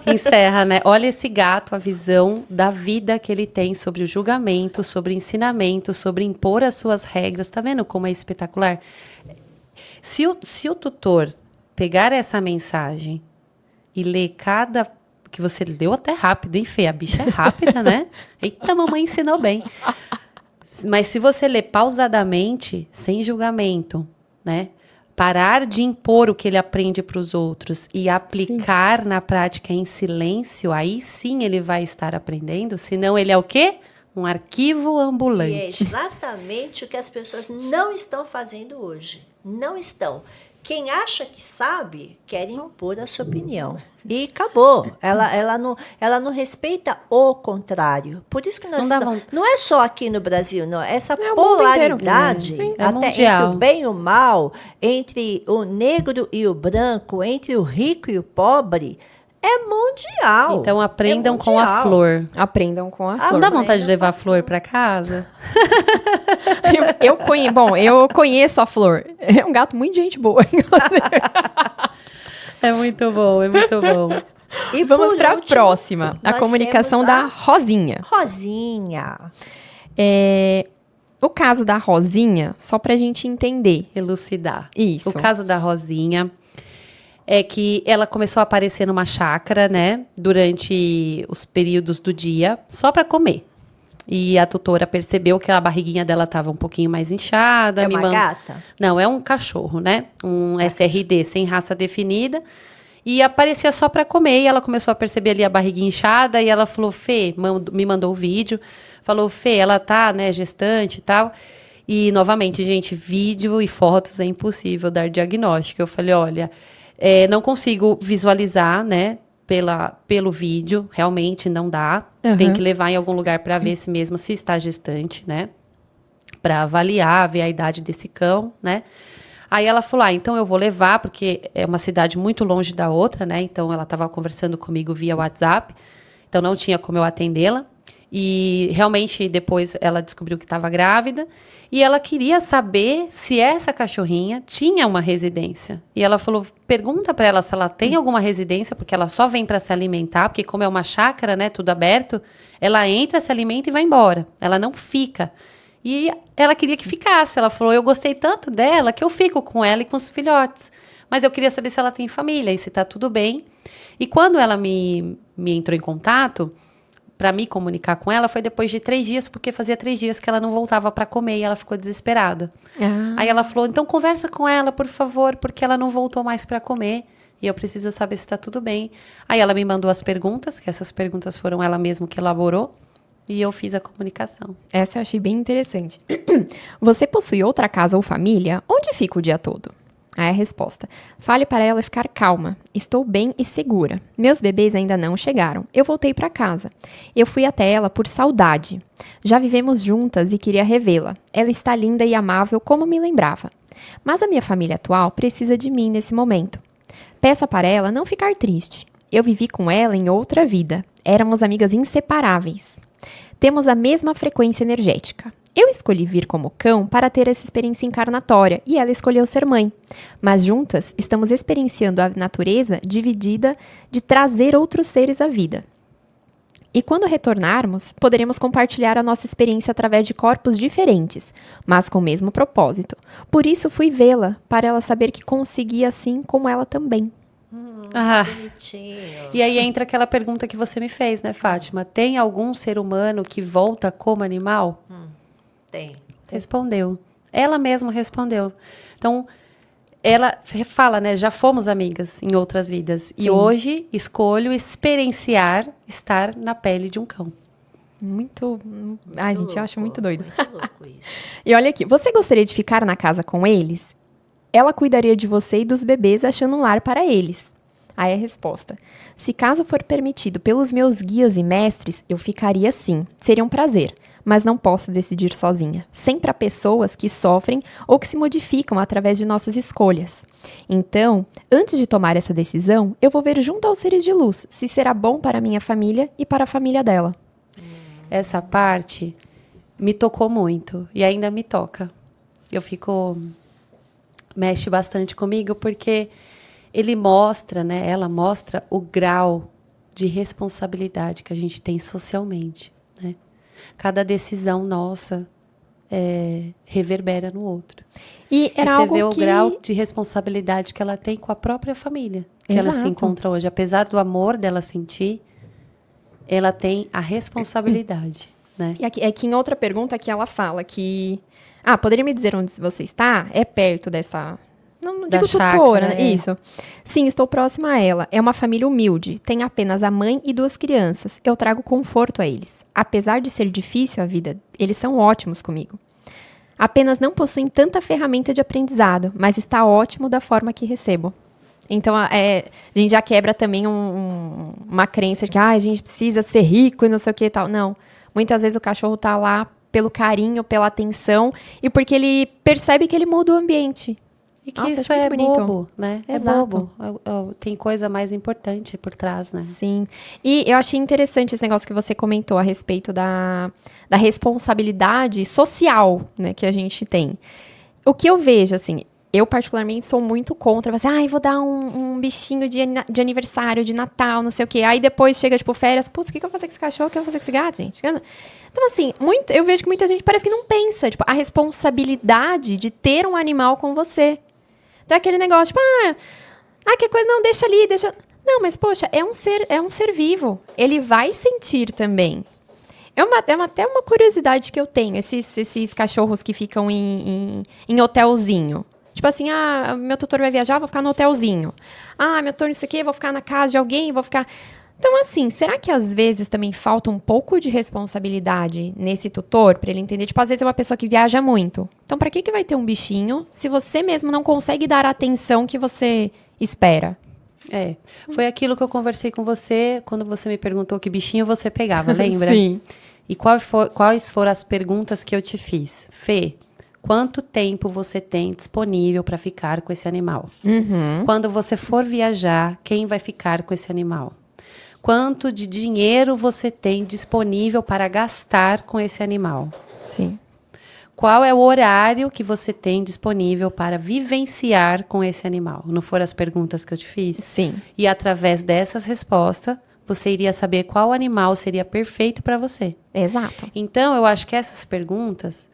Encerra, né? Olha esse gato, a visão da vida que ele tem sobre o julgamento, sobre ensinamento, sobre impor as suas regras. Tá vendo como é espetacular? Se o tutor pegar essa mensagem e ler cada... Que você leu até rápido, hein, Fê? A bicha é rápida, né? Eita, mamãe ensinou bem. Mas se você ler pausadamente, sem julgamento, né? Parar de impor o que ele aprende para os outros e aplicar na prática em silêncio, aí sim ele vai estar aprendendo. Senão ele é o quê? Um arquivo ambulante. E é exatamente o que as pessoas não estão fazendo hoje. Não estão. Quem acha que sabe, quer impor a sua opinião. E acabou. Ela não respeita o contrário. Por isso que nós Não dá estamos, não é só aqui no Brasil, não. Essa É o mundo polaridade, inteiro. É até mundial. entre o bem e o mal, entre o negro e o branco, entre o rico e o pobre, é mundial. Então aprendam É com a mundial. flor. Aprendam com a Ah, flor. Não dá Flor, vontade de né? levar a flor para casa? Eu conheço a Flor. É um gato muito gente boa. É muito bom, é muito bom. E Vamos por para a último, próxima. A nós comunicação temos da a Rosinha. Rosinha. O caso da Rosinha, só pra gente entender. Elucidar. Isso. O caso da Rosinha é que ela começou a aparecer numa chácara, né? Durante os períodos do dia, só para comer. E a tutora percebeu que a barriguinha dela estava um pouquinho mais inchada. É uma gata? Não, é um cachorro, né? Um SRD, sem raça definida. E aparecia só para comer. E ela começou a perceber ali a barriguinha inchada. E ela falou, Fê, me mandou o vídeo. Falou, Fê, ela tá, né, gestante e tal. E, novamente, gente, vídeo e fotos é impossível dar diagnóstico. Eu falei, olha, não consigo visualizar, né? Pelo vídeo, realmente não dá. Uhum. Tem que levar em algum lugar para ver se está gestante, né? Para avaliar, ver a idade desse cão, né? Aí ela falou, então eu vou levar, porque é uma cidade muito longe da outra, né? Então ela estava conversando comigo via WhatsApp, então não tinha como eu atendê-la. E realmente depois ela descobriu que estava grávida e ela queria saber se essa cachorrinha tinha uma residência. E ela falou, pergunta para ela se ela tem alguma residência, porque ela só vem para se alimentar, porque como é uma chácara, né, tudo aberto, ela entra, se alimenta e vai embora. Ela não fica. E ela queria que ficasse. Ela falou, eu gostei tanto dela que eu fico com ela e com os filhotes. Mas eu queria saber se ela tem família e se está tudo bem. E quando ela me entrou em contato para me comunicar com ela, foi depois de 3 dias, porque fazia 3 dias que ela não voltava para comer e ela ficou desesperada. Aí ela falou, então conversa com ela, por favor, porque ela não voltou mais para comer e eu preciso saber se está tudo bem. Aí ela me mandou as perguntas, que essas perguntas foram ela mesma que elaborou, e eu fiz a comunicação. Essa eu achei bem interessante. Você possui outra casa ou família? Onde fica o dia todo? Aí a resposta. Fale para ela ficar calma. Estou bem e segura. Meus bebês ainda não chegaram. Eu voltei para casa. Eu fui até ela por saudade. Já vivemos juntas e queria revê-la. Ela está linda e amável como me lembrava. Mas a minha família atual precisa de mim nesse momento. Peça para ela não ficar triste. Eu vivi com ela em outra vida. Éramos amigas inseparáveis. Temos a mesma frequência energética. Eu escolhi vir como cão para ter essa experiência encarnatória e ela escolheu ser mãe. Mas juntas estamos experienciando a natureza dividida de trazer outros seres à vida. E quando retornarmos, poderemos compartilhar a nossa experiência através de corpos diferentes, mas com o mesmo propósito. Por isso fui vê-la, para ela saber que conseguia assim como ela também. Bonitinho. E aí entra aquela pergunta que você me fez, né, Fátima? Tem algum ser humano que volta como animal? Tem. Respondeu. Ela mesma respondeu. Então, ela fala, né? Já fomos amigas em outras vidas. Sim. E hoje escolho experienciar estar na pele de um cão. Muito... Ai, gente, eu acho muito doido. Muito louco isso. E olha aqui, você gostaria de ficar na casa com eles? Ela cuidaria de você e dos bebês achando um lar para eles. Aí a resposta. Se caso for permitido pelos meus guias e mestres, eu ficaria sim. Seria um prazer. Mas não posso decidir sozinha. Sempre há pessoas que sofrem ou que se modificam através de nossas escolhas. Então, antes de tomar essa decisão, eu vou ver junto aos seres de luz se será bom para a minha família e para a família dela. Essa parte me tocou muito e ainda me toca. Eu fico... mexe bastante comigo porque ele mostra, né? Ela mostra o grau de responsabilidade que a gente tem socialmente, né? Cada decisão nossa reverbera no outro. E era você algo vê que... o grau de responsabilidade que ela tem com a própria família que ela se Exato. encontra hoje. Apesar do amor dela sentir, ela tem a responsabilidade, né? E aqui em outra pergunta que ela fala que... poderia me dizer onde você está? É perto dessa... Não Da digo chácara, tutora, né? é. Isso. Sim, estou próxima a ela. É uma família humilde. Tem apenas a mãe e 2 crianças. Eu trago conforto a eles. Apesar de ser difícil a vida, eles são ótimos comigo. Apenas não possuem tanta ferramenta de aprendizado, mas está ótimo da forma que recebo. Então, a gente já quebra também uma crença de que a gente precisa ser rico e não sei o que e tal. Não. Muitas vezes o cachorro tá lá pelo carinho, pela atenção e porque ele percebe que ele muda o ambiente. E que Nossa, isso acho é muito bonito. bobo, né? Exato. É bobo. Tem coisa mais importante por trás, né? Sim. E eu achei interessante esse negócio que você comentou a respeito da responsabilidade social, né, que a gente tem. O que eu vejo, assim, eu particularmente sou muito contra, assim, vou dar um bichinho de aniversário, de Natal, não sei o quê. Aí depois chega, tipo, férias, putz, o que eu vou fazer com esse cachorro? O que eu vou fazer com esse gato, gente? Então, assim, eu vejo que muita gente parece que não pensa, tipo, a responsabilidade de ter um animal com você. Então, é aquele negócio, tipo, que coisa, não, deixa ali, deixa... Não, mas, poxa, é um ser vivo. Ele vai sentir também. Até uma curiosidade que eu tenho, esses cachorros que ficam em hotelzinho. Tipo assim, meu tutor vai viajar, vou ficar no hotelzinho. Meu tutor isso aqui, vou ficar na casa de alguém, vou ficar... Então, assim, será que às vezes também falta um pouco de responsabilidade nesse tutor para ele entender? Tipo, às vezes é uma pessoa que viaja muito. Então, para que vai ter um bichinho se você mesmo não consegue dar a atenção que você espera? Foi aquilo que eu conversei com você quando você me perguntou que bichinho você pegava, lembra? Sim. E quais foram as perguntas que eu te fiz? Fê, quanto tempo você tem disponível para ficar com esse animal? Quando você for viajar, quem vai ficar com esse animal? Quanto de dinheiro você tem disponível para gastar com esse animal? Sim. Qual é o horário que você tem disponível para vivenciar com esse animal? Não foram as perguntas que eu te fiz? Sim. E através dessas respostas, você iria saber qual animal seria perfeito para você. Exato. Então, eu acho que essas perguntas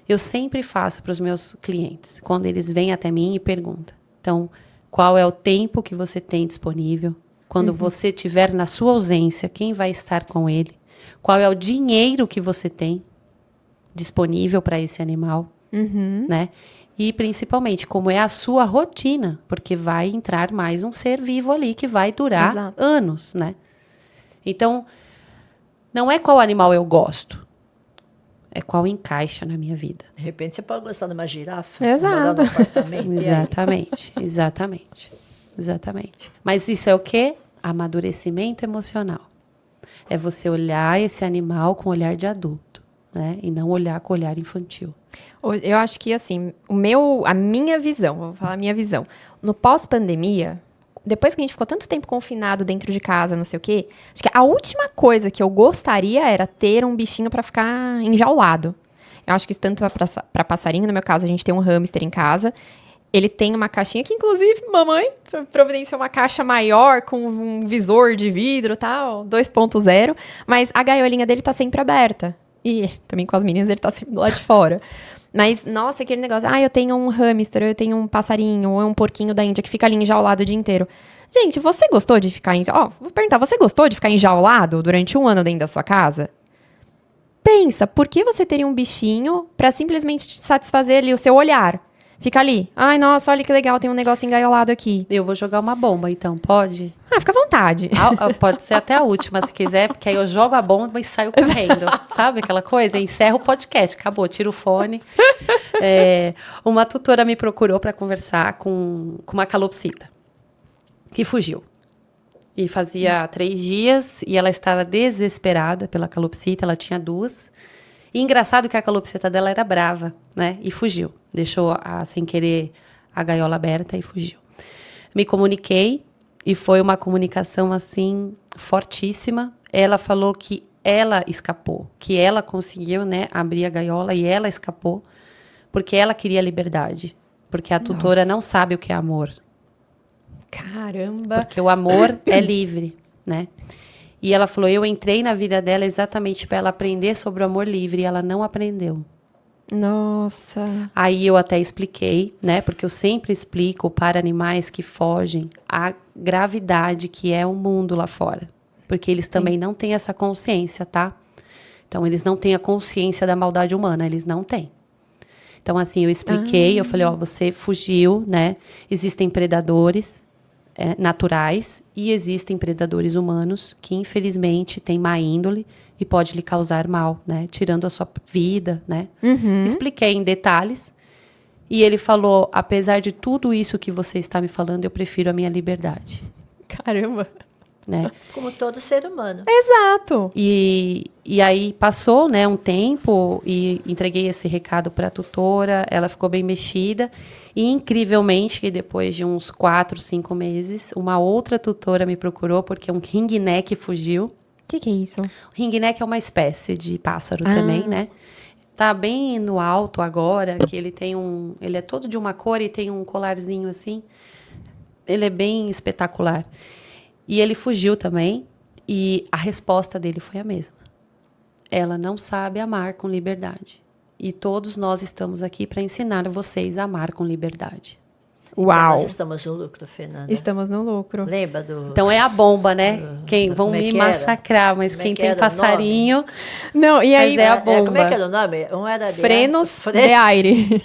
eu sempre faço para os meus clientes, quando eles vêm até mim e perguntam. Então, qual é o tempo que você tem disponível? Quando você estiver na sua ausência, quem vai estar com ele? Qual é o dinheiro que você tem disponível para esse animal? Né? E, principalmente, como é a sua rotina, porque vai entrar mais um ser vivo ali que vai durar Exato. anos, né? Então, não é qual animal eu gosto, é qual encaixa na minha vida. De repente você pode gostar de uma girafa. Exato. Morar num apartamento. Exatamente. Mas isso é o quê? Amadurecimento emocional. É você olhar esse animal com olhar de adulto, né? E não olhar com olhar infantil. Eu acho que, assim, a minha visão, vou falar a minha visão. No pós-pandemia, depois que a gente ficou tanto tempo confinado dentro de casa, não sei o quê, acho que a última coisa que eu gostaria era ter um bichinho para ficar enjaulado. Eu acho que isso tanto para passarinho, no meu caso, a gente tem um hamster em casa. Ele tem uma caixinha que, inclusive, mamãe providenciou uma caixa maior com um visor de vidro e tal, 2.0. Mas a gaiolinha dele tá sempre aberta. E também com as meninas ele tá sempre do lado de fora. Mas, nossa, aquele negócio, eu tenho um hamster, eu tenho um passarinho, ou um porquinho da Índia que fica ali enjaulado o dia inteiro. Gente, você gostou de ficar vou perguntar, você gostou de ficar enjaulado durante um ano dentro da sua casa? Pensa, por que você teria um bichinho pra simplesmente satisfazer ali o seu olhar? Fica ali. Ai, nossa, olha que legal, tem um negócio engaiolado aqui. Eu vou jogar uma bomba, então, pode? Fica à vontade. Pode ser até a última, se quiser, porque aí eu jogo a bomba e saio correndo. Sabe aquela coisa? Encerro o podcast, acabou, tiro o fone. Uma tutora me procurou para conversar com uma calopsita, que fugiu. E fazia 3 dias, e ela estava desesperada pela calopsita, ela tinha 2. E engraçado que a calopsita dela era brava, né? E fugiu. Deixou, sem querer, a gaiola aberta e fugiu. Me comuniquei e foi uma comunicação, assim, fortíssima. Ela falou que ela escapou, que ela conseguiu, né, abrir a gaiola e ela escapou porque ela queria liberdade. Porque a tutora não sabe o que é amor. Caramba! Porque o amor é livre, né? E ela falou, eu entrei na vida dela exatamente para ela aprender sobre o amor livre e ela não aprendeu. Nossa! Aí eu até expliquei, né? Porque eu sempre explico para animais que fogem a gravidade que é o mundo lá fora. Porque eles também não têm essa consciência, tá? Então, eles não têm a consciência da maldade humana, eles não têm. Então, assim, eu expliquei, eu falei, você fugiu, né? Existem predadores naturais e existem predadores humanos que, infelizmente, têm má índole e pode lhe causar mal, né? Tirando a sua vida, né? Expliquei em detalhes. E ele falou, apesar de tudo isso que você está me falando, eu prefiro a minha liberdade. Caramba! Né? Como todo ser humano. Exato! E aí passou, né, um tempo e entreguei esse recado para a tutora, ela ficou bem mexida e incrivelmente, depois de uns 4, 5 meses, uma outra tutora me procurou porque um ringneck fugiu. O que é isso? O ringneck é uma espécie de pássaro também, né? Tá bem no alto agora, que ele é todo de uma cor e tem um colarzinho assim. Ele é bem espetacular. E ele fugiu também, e a resposta dele foi a mesma. Ela não sabe amar com liberdade. E todos nós estamos aqui para ensinar vocês a amar com liberdade. Uau. Nós estamos no lucro, Fernanda. Estamos no lucro. Lembra do... Então é a bomba, né? Quem vão como é me que era? massacrar, mas Como é quem que tem era o nome? passarinho. Não, e aí... Mas é a Como é bomba. que era o nome? Um era de... Frenos de aire.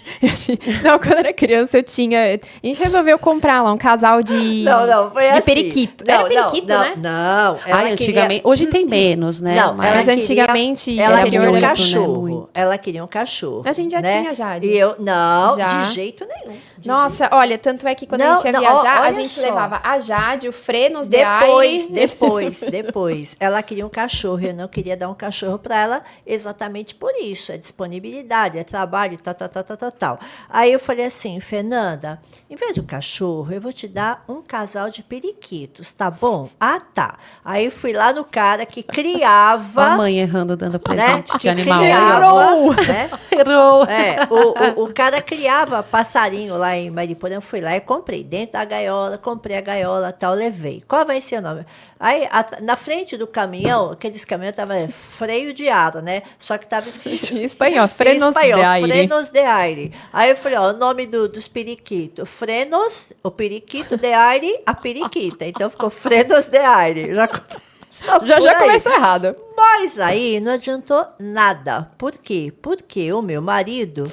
Não, quando eu era criança eu tinha... A gente resolveu comprar lá um casal de... Não, foi de assim. periquito. Não, Era periquito, não, né? Não, ela Ai, antigamente. queria... Hoje tem menos, né? Não, Mas ela queria- antigamente ela era queria um muito, né? cachorro. Muito. Ela queria um cachorro. A gente já né? tinha, Jade. E eu, não, Já. de jeito nenhum. de Nossa, olha, tanto é que quando a Não, gente ia não, viajar, a olha gente só. levava a Jade, o frenos de Depois, aire. depois. Ela queria um cachorro, eu não queria dar um cachorro para ela exatamente por isso. É disponibilidade, é trabalho, tal. Aí eu falei assim, Fernanda, em vez do cachorro, eu vou te dar um casal de periquitos, tá bom? Ah, tá. Aí eu fui lá no cara que criava... A mãe errando, dando presente de que animal. criava, né? Errou. O cara criava passarinho lá em Mariporã, eu fui lá e comprei. Dentro da gaiola, comprei a gaiola, tal, levei. Qual vai ser o nome? Aí, na frente do caminhão, aqueles caminhões estavam freio de ar, né? Só que estava escrito... Em espanhol, frenos em espanhol, de aire. frenos de aire. Aí eu falei, ó, o nome dos periquitos. Frenos, o periquito de aire, a periquita. Então ficou frenos de aire. Já Já começou errado. Mas aí não adiantou nada. Por quê? Porque o meu marido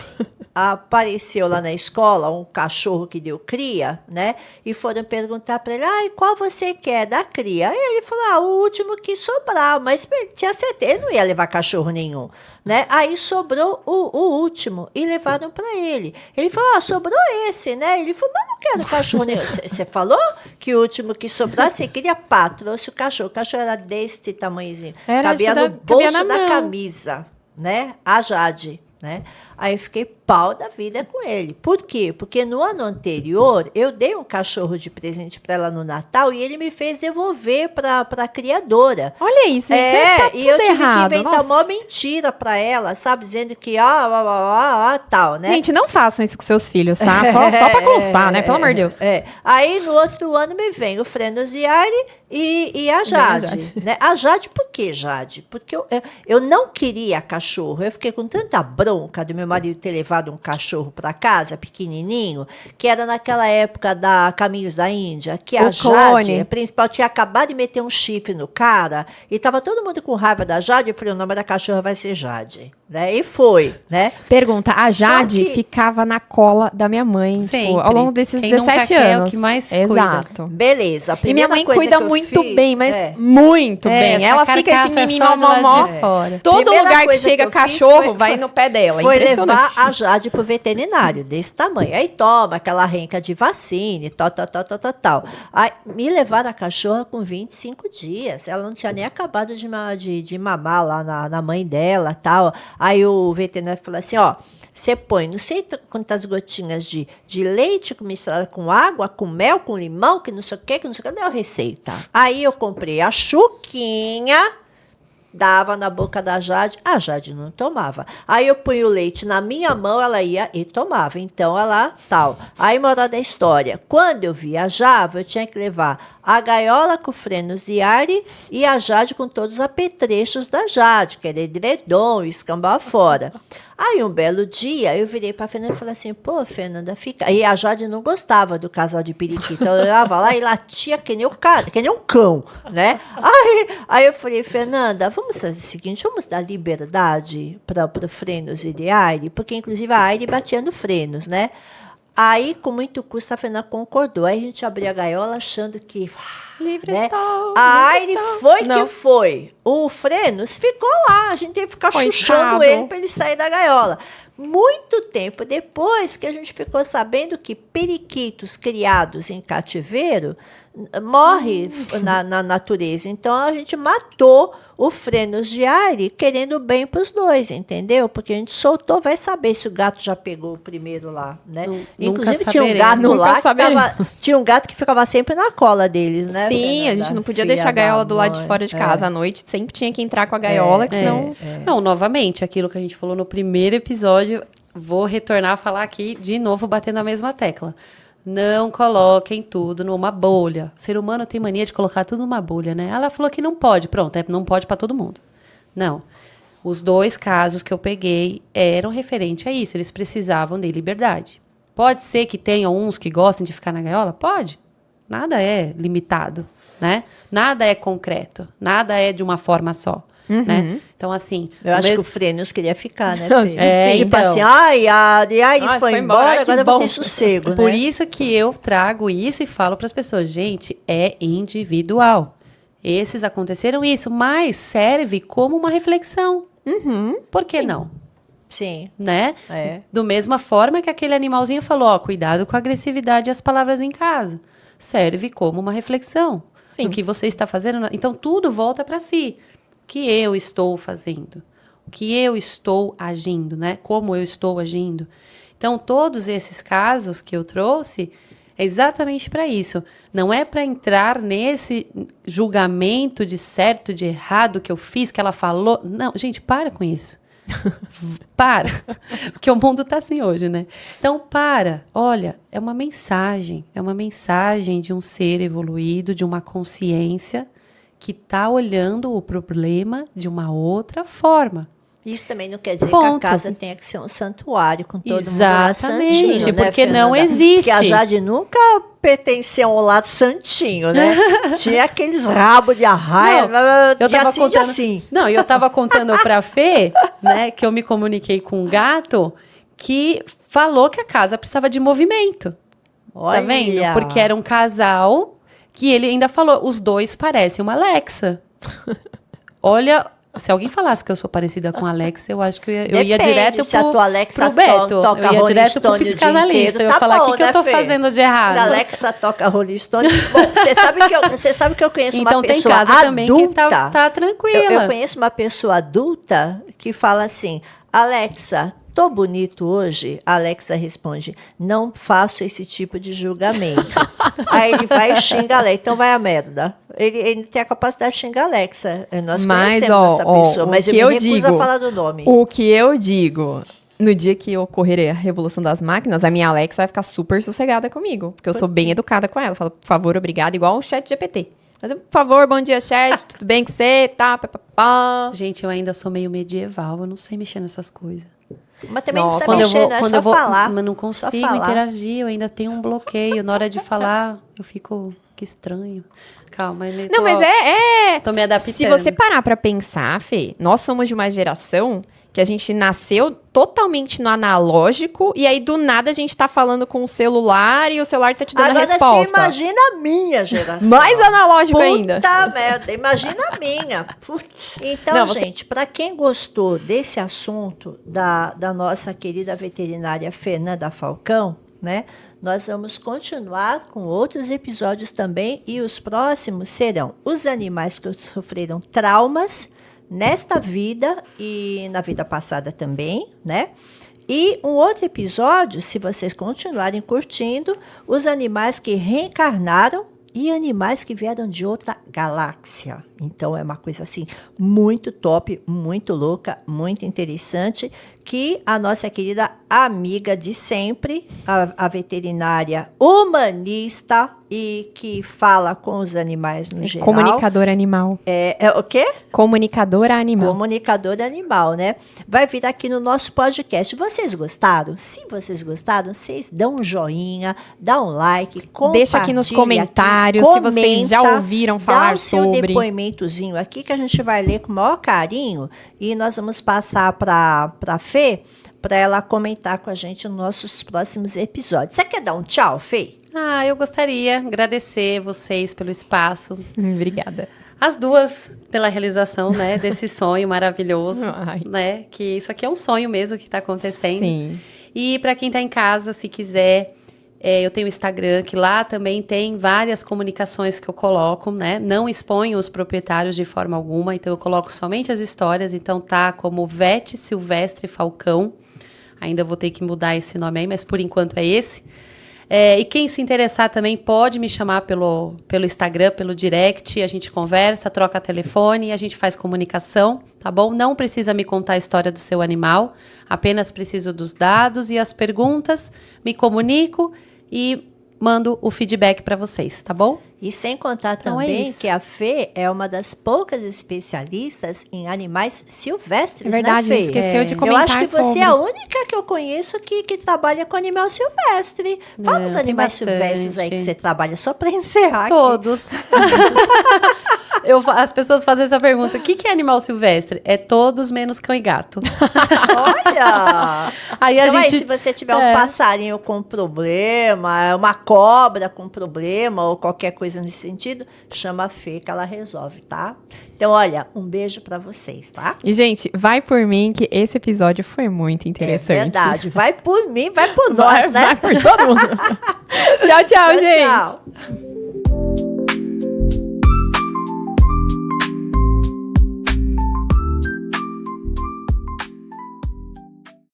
apareceu lá na escola, um cachorro que deu cria, né? E foram perguntar para ele, ai, qual você quer da cria? Aí ele falou, o último que sobrar. Mas tinha certeza, ele não ia levar cachorro nenhum, né? Aí sobrou o último e levaram para ele. Ele falou, sobrou esse, né? Ele falou, mas não quero cachorro nenhum. Você falou que o último que sobrar, você queria pá, trouxe o cachorro. O cachorro era desse tamanhozinho. Era, Cabia tipo, no cabia bolso na da mão. camisa, né? A Jade, né? Aí eu fiquei pau da vida com ele. Por quê? Porque no ano anterior, eu dei um cachorro de presente para ela no Natal e ele me fez devolver para a criadora. Olha isso, gente. Tá tudo E eu tive errado. que inventar Nossa. uma mentira para ela, sabe? Dizendo que, tal, né? Gente, não façam isso com seus filhos, tá? Só pra constar, né? Pelo amor de Deus. Aí, no outro ano, me vem o frenos de aire e a Jade. Né? A Jade, por que Jade? Porque eu não queria cachorro. Eu fiquei com tanta bronca do meu marido ter levado um cachorro para casa, pequenininho, que era naquela época da Caminhos da Índia, que a O Jade, clone. a principal, tinha acabado de meter um chifre no cara e tava todo mundo com raiva da Jade. Eu falei, o nome da cachorra vai ser Jade. Né? E foi, né? Pergunta, a Só Jade que- ficava na cola da minha mãe, tipo, Sempre. ao longo desses Quem nunca 17 quer é o anos. que mais cuida. Exato. Beleza. A E minha primeira mãe coisa cuida que eu muito fiz- bem, mas muito bem. essa Ela fica carcaça esse é mimimi só de lá de mamó. fora. Todo Primeira lugar que coisa chega eu fiz cachorro vai no pé dela. Foi Impressionante. levar a Jade pro veterinário, desse tamanho. Aí toma aquela renca de vacina e tal. Aí me levaram a cachorra com 25 dias. Ela não tinha nem acabado de mamar lá na mãe dela, tal. Aí o veterinário falou assim, você põe não sei quantas gotinhas de leite misturado com água, com mel, com limão, que não sei o que, deu a receita. Aí eu comprei a chuquinha, dava na boca da Jade, a Jade não tomava. Aí eu punho o leite na minha mão, ela ia e tomava. Então ela tal. Aí, moral da história, quando eu viajava, eu tinha que levar a gaiola com frenos de aire e a Jade com todos os apetrechos da Jade, que era edredom, escambau fora. Aí, um belo dia, eu virei para a Fernanda e falei assim, pô, Fernanda, fica... E a Jade não gostava do casal de periquito. Então, eu olhava lá e latia que nem um cão, né? Aí eu falei, Fernanda, vamos fazer o seguinte, vamos dar liberdade para o frenos de aire, porque, inclusive, a aire batia no frenos, né? Aí, com muito custo, a Fernanda concordou. Aí a gente abriu a gaiola achando que... Livre né? estou, A livre aire estou. foi Não. que foi. O frenos ficou lá. A gente teve que ficar Coitado. chuchando ele para ele sair da gaiola. Muito tempo depois que a gente ficou sabendo que periquitos criados em cativeiro morrem na natureza. Então, a gente matou o frenos de aire querendo bem para os dois, entendeu? Porque a gente soltou, vai saber se o gato já pegou o primeiro lá, né? Inclusive, nunca tinha um saberemos. gato Nunca lá saberemos. tinha um gato que ficava sempre na cola deles, né? Sim, a Fernanda? gente não podia Filha deixar a gaiola da do lado de mãe. fora de casa. À noite sempre tinha que entrar com a gaiola, que senão... Não, novamente, aquilo que a gente falou no primeiro episódio, vou retornar a falar aqui de novo, batendo na mesma tecla. Não coloquem tudo numa bolha. O ser humano tem mania de colocar tudo numa bolha, né? Ela falou que não pode. Pronto, não pode para todo mundo. Não. Os 2 casos que eu peguei eram referente a isso. Eles precisavam de liberdade. Pode ser que tenha uns que gostem de ficar na gaiola? Pode. Nada é limitado, né? Nada é concreto. Nada é de uma forma só, né? Então, assim... Eu acho que o Frênios queria ficar, né, Fê? Tipo então. assim, ele foi embora, agora eu vou ter sossego, né? Por isso que eu trago isso e falo para as pessoas, gente, é individual. Esses aconteceram isso, mas serve como uma reflexão. Por que não? Sim. Né? É. Do mesma forma que aquele animalzinho falou, ó, cuidado com a agressividade e as palavras em casa. Serve como uma reflexão. Sim. O que você está fazendo. Então, tudo volta para si. O que eu estou fazendo? O que eu estou agindo, né? Como eu estou agindo. Então, todos esses casos que eu trouxe é exatamente para isso. Não é para entrar nesse julgamento de certo, de errado que eu fiz, que ela falou. Não, gente, para com isso. Para. Porque o mundo tá assim hoje, né? Então, para. Olha, é uma mensagem de um ser evoluído, de uma consciência que tá olhando o problema de uma outra forma. Isso também não quer dizer Ponto. que a casa tenha que ser um santuário com todo mundo Exatamente, santinho, né, porque Fernanda? não existe. Porque a Jade nunca pertencia ao lado santinho, né? Tinha aqueles rabos de arraia, Eu de tava assim, contando, de assim. Não, e eu tava contando pra Fê, né, que eu me comuniquei com um gato que falou que a casa precisava de movimento. Olha. Tá vendo? Porque era um casal que ele ainda falou, os dois parecem uma Alexa. Olha, se alguém falasse que eu sou parecida com a Alexa, eu acho que eu ia direto se a tua Alexa pro Beto. toca Eu ia Rolling direto pro Stone o dia psicanalista. inteiro, Eu tá ia falar, o bom, que eu né, tô Fê? fazendo de errado? Se a Alexa toca Rolling Stone... Bom, você sabe que eu conheço Então uma tem pessoa casa adulta... também que tá tranquila. Eu conheço uma pessoa adulta que fala assim, Alexa, tô bonito hoje? A Alexa responde, não faço esse tipo de julgamento. Aí ele vai e xinga a Alexa, então vai a merda. Ele tem a capacidade de xingar a Alexa. Nós conhecemos essa pessoa, mas eu me recuso a falar do nome. O que eu digo, no dia que ocorrer a revolução das máquinas, a minha Alexa vai ficar super sossegada comigo, porque eu sou bem educada com ela. Eu falo, por favor, obrigada, igual o chat GPT. Mas, por favor, bom dia, chat, tudo bem com você? Tá, papapá. Gente, eu ainda sou meio medieval, eu não sei mexer nessas coisas. Mas também Nossa, não precisa mexer, né? É só falar. Mas não Só consigo falar. interagir, eu ainda tenho um bloqueio. Na hora de falar, eu fico, que estranho. Calma, ele Não, mas tô me adaptando. Se você parar pra pensar, Fê, nós somos de uma geração que a gente nasceu totalmente no analógico e aí do nada a gente tá falando com o celular e o celular tá te dando Agora a resposta. você imagina a minha geração. Mais analógico ainda. Puta merda, imagina a minha. Putz. Então, Não, gente, para quem gostou desse assunto da nossa querida veterinária Fernanda Falcão, né? Nós vamos continuar com outros episódios também e os próximos serão os animais que sofreram traumas nesta vida e na vida passada também, né? E um outro episódio, se vocês continuarem curtindo, os animais que reencarnaram e animais que vieram de outra galáxia. Então é uma coisa assim muito top, muito louca, muito interessante, que a nossa querida amiga de sempre, a veterinária humanista e que fala com os animais no geral. Comunicadora animal. É o quê? Comunicadora animal. Comunicador animal, né? Vai vir aqui no nosso podcast. Vocês gostaram? Se vocês gostaram, vocês dão um joinha, dá um like, compartilha. Deixa aqui nos comentários se vocês já ouviram falar dá o seu sobre. depoimentozinho aqui que a gente vai ler com o maior carinho e nós vamos passar para Fê para ela comentar com a gente nos nossos próximos episódios. Você quer dar um tchau, Fê? Eu gostaria de agradecer vocês pelo espaço. Obrigada. As duas pela realização, né, desse sonho maravilhoso, Ai. né? Que isso aqui é um sonho mesmo que está acontecendo. Sim. E para quem está em casa, se quiser, eu tenho o Instagram, que lá também tem várias comunicações que eu coloco, né? Não exponho os proprietários de forma alguma, então eu coloco somente as histórias. Então tá como Vete Silvestre Falcão. Ainda vou ter que mudar esse nome aí, mas por enquanto é esse. E quem se interessar também pode me chamar pelo Instagram, pelo direct, a gente conversa, troca telefone e a gente faz comunicação, tá bom? Não precisa me contar a história do seu animal, apenas preciso dos dados e as perguntas, me comunico e mando o feedback para vocês, tá bom? E sem contar Então é também isso. que a Fê é uma das poucas especialistas em animais silvestres, É verdade, né, a Fê? gente esqueceu de Eu comentar acho que você sobre. é a única que eu conheço que trabalha com animal silvestre. Fala os tem animais silvestres aí que bastante. você trabalha, só para encerrar aqui. Todos. As pessoas fazem essa pergunta: o que é animal silvestre? É todos menos cão e gato. Olha! Aí a Então aí, gente. se você tiver um passarinho com problema, uma cobra com problema ou qualquer coisa nesse sentido, chama a Fê que ela resolve, tá? Então, olha, um beijo pra vocês, tá? E, gente, vai por mim que esse episódio foi muito interessante. É verdade. Vai por mim, vai por Vai, nós, né? vai por todo mundo. Tchau, tchau, gente. Tchau.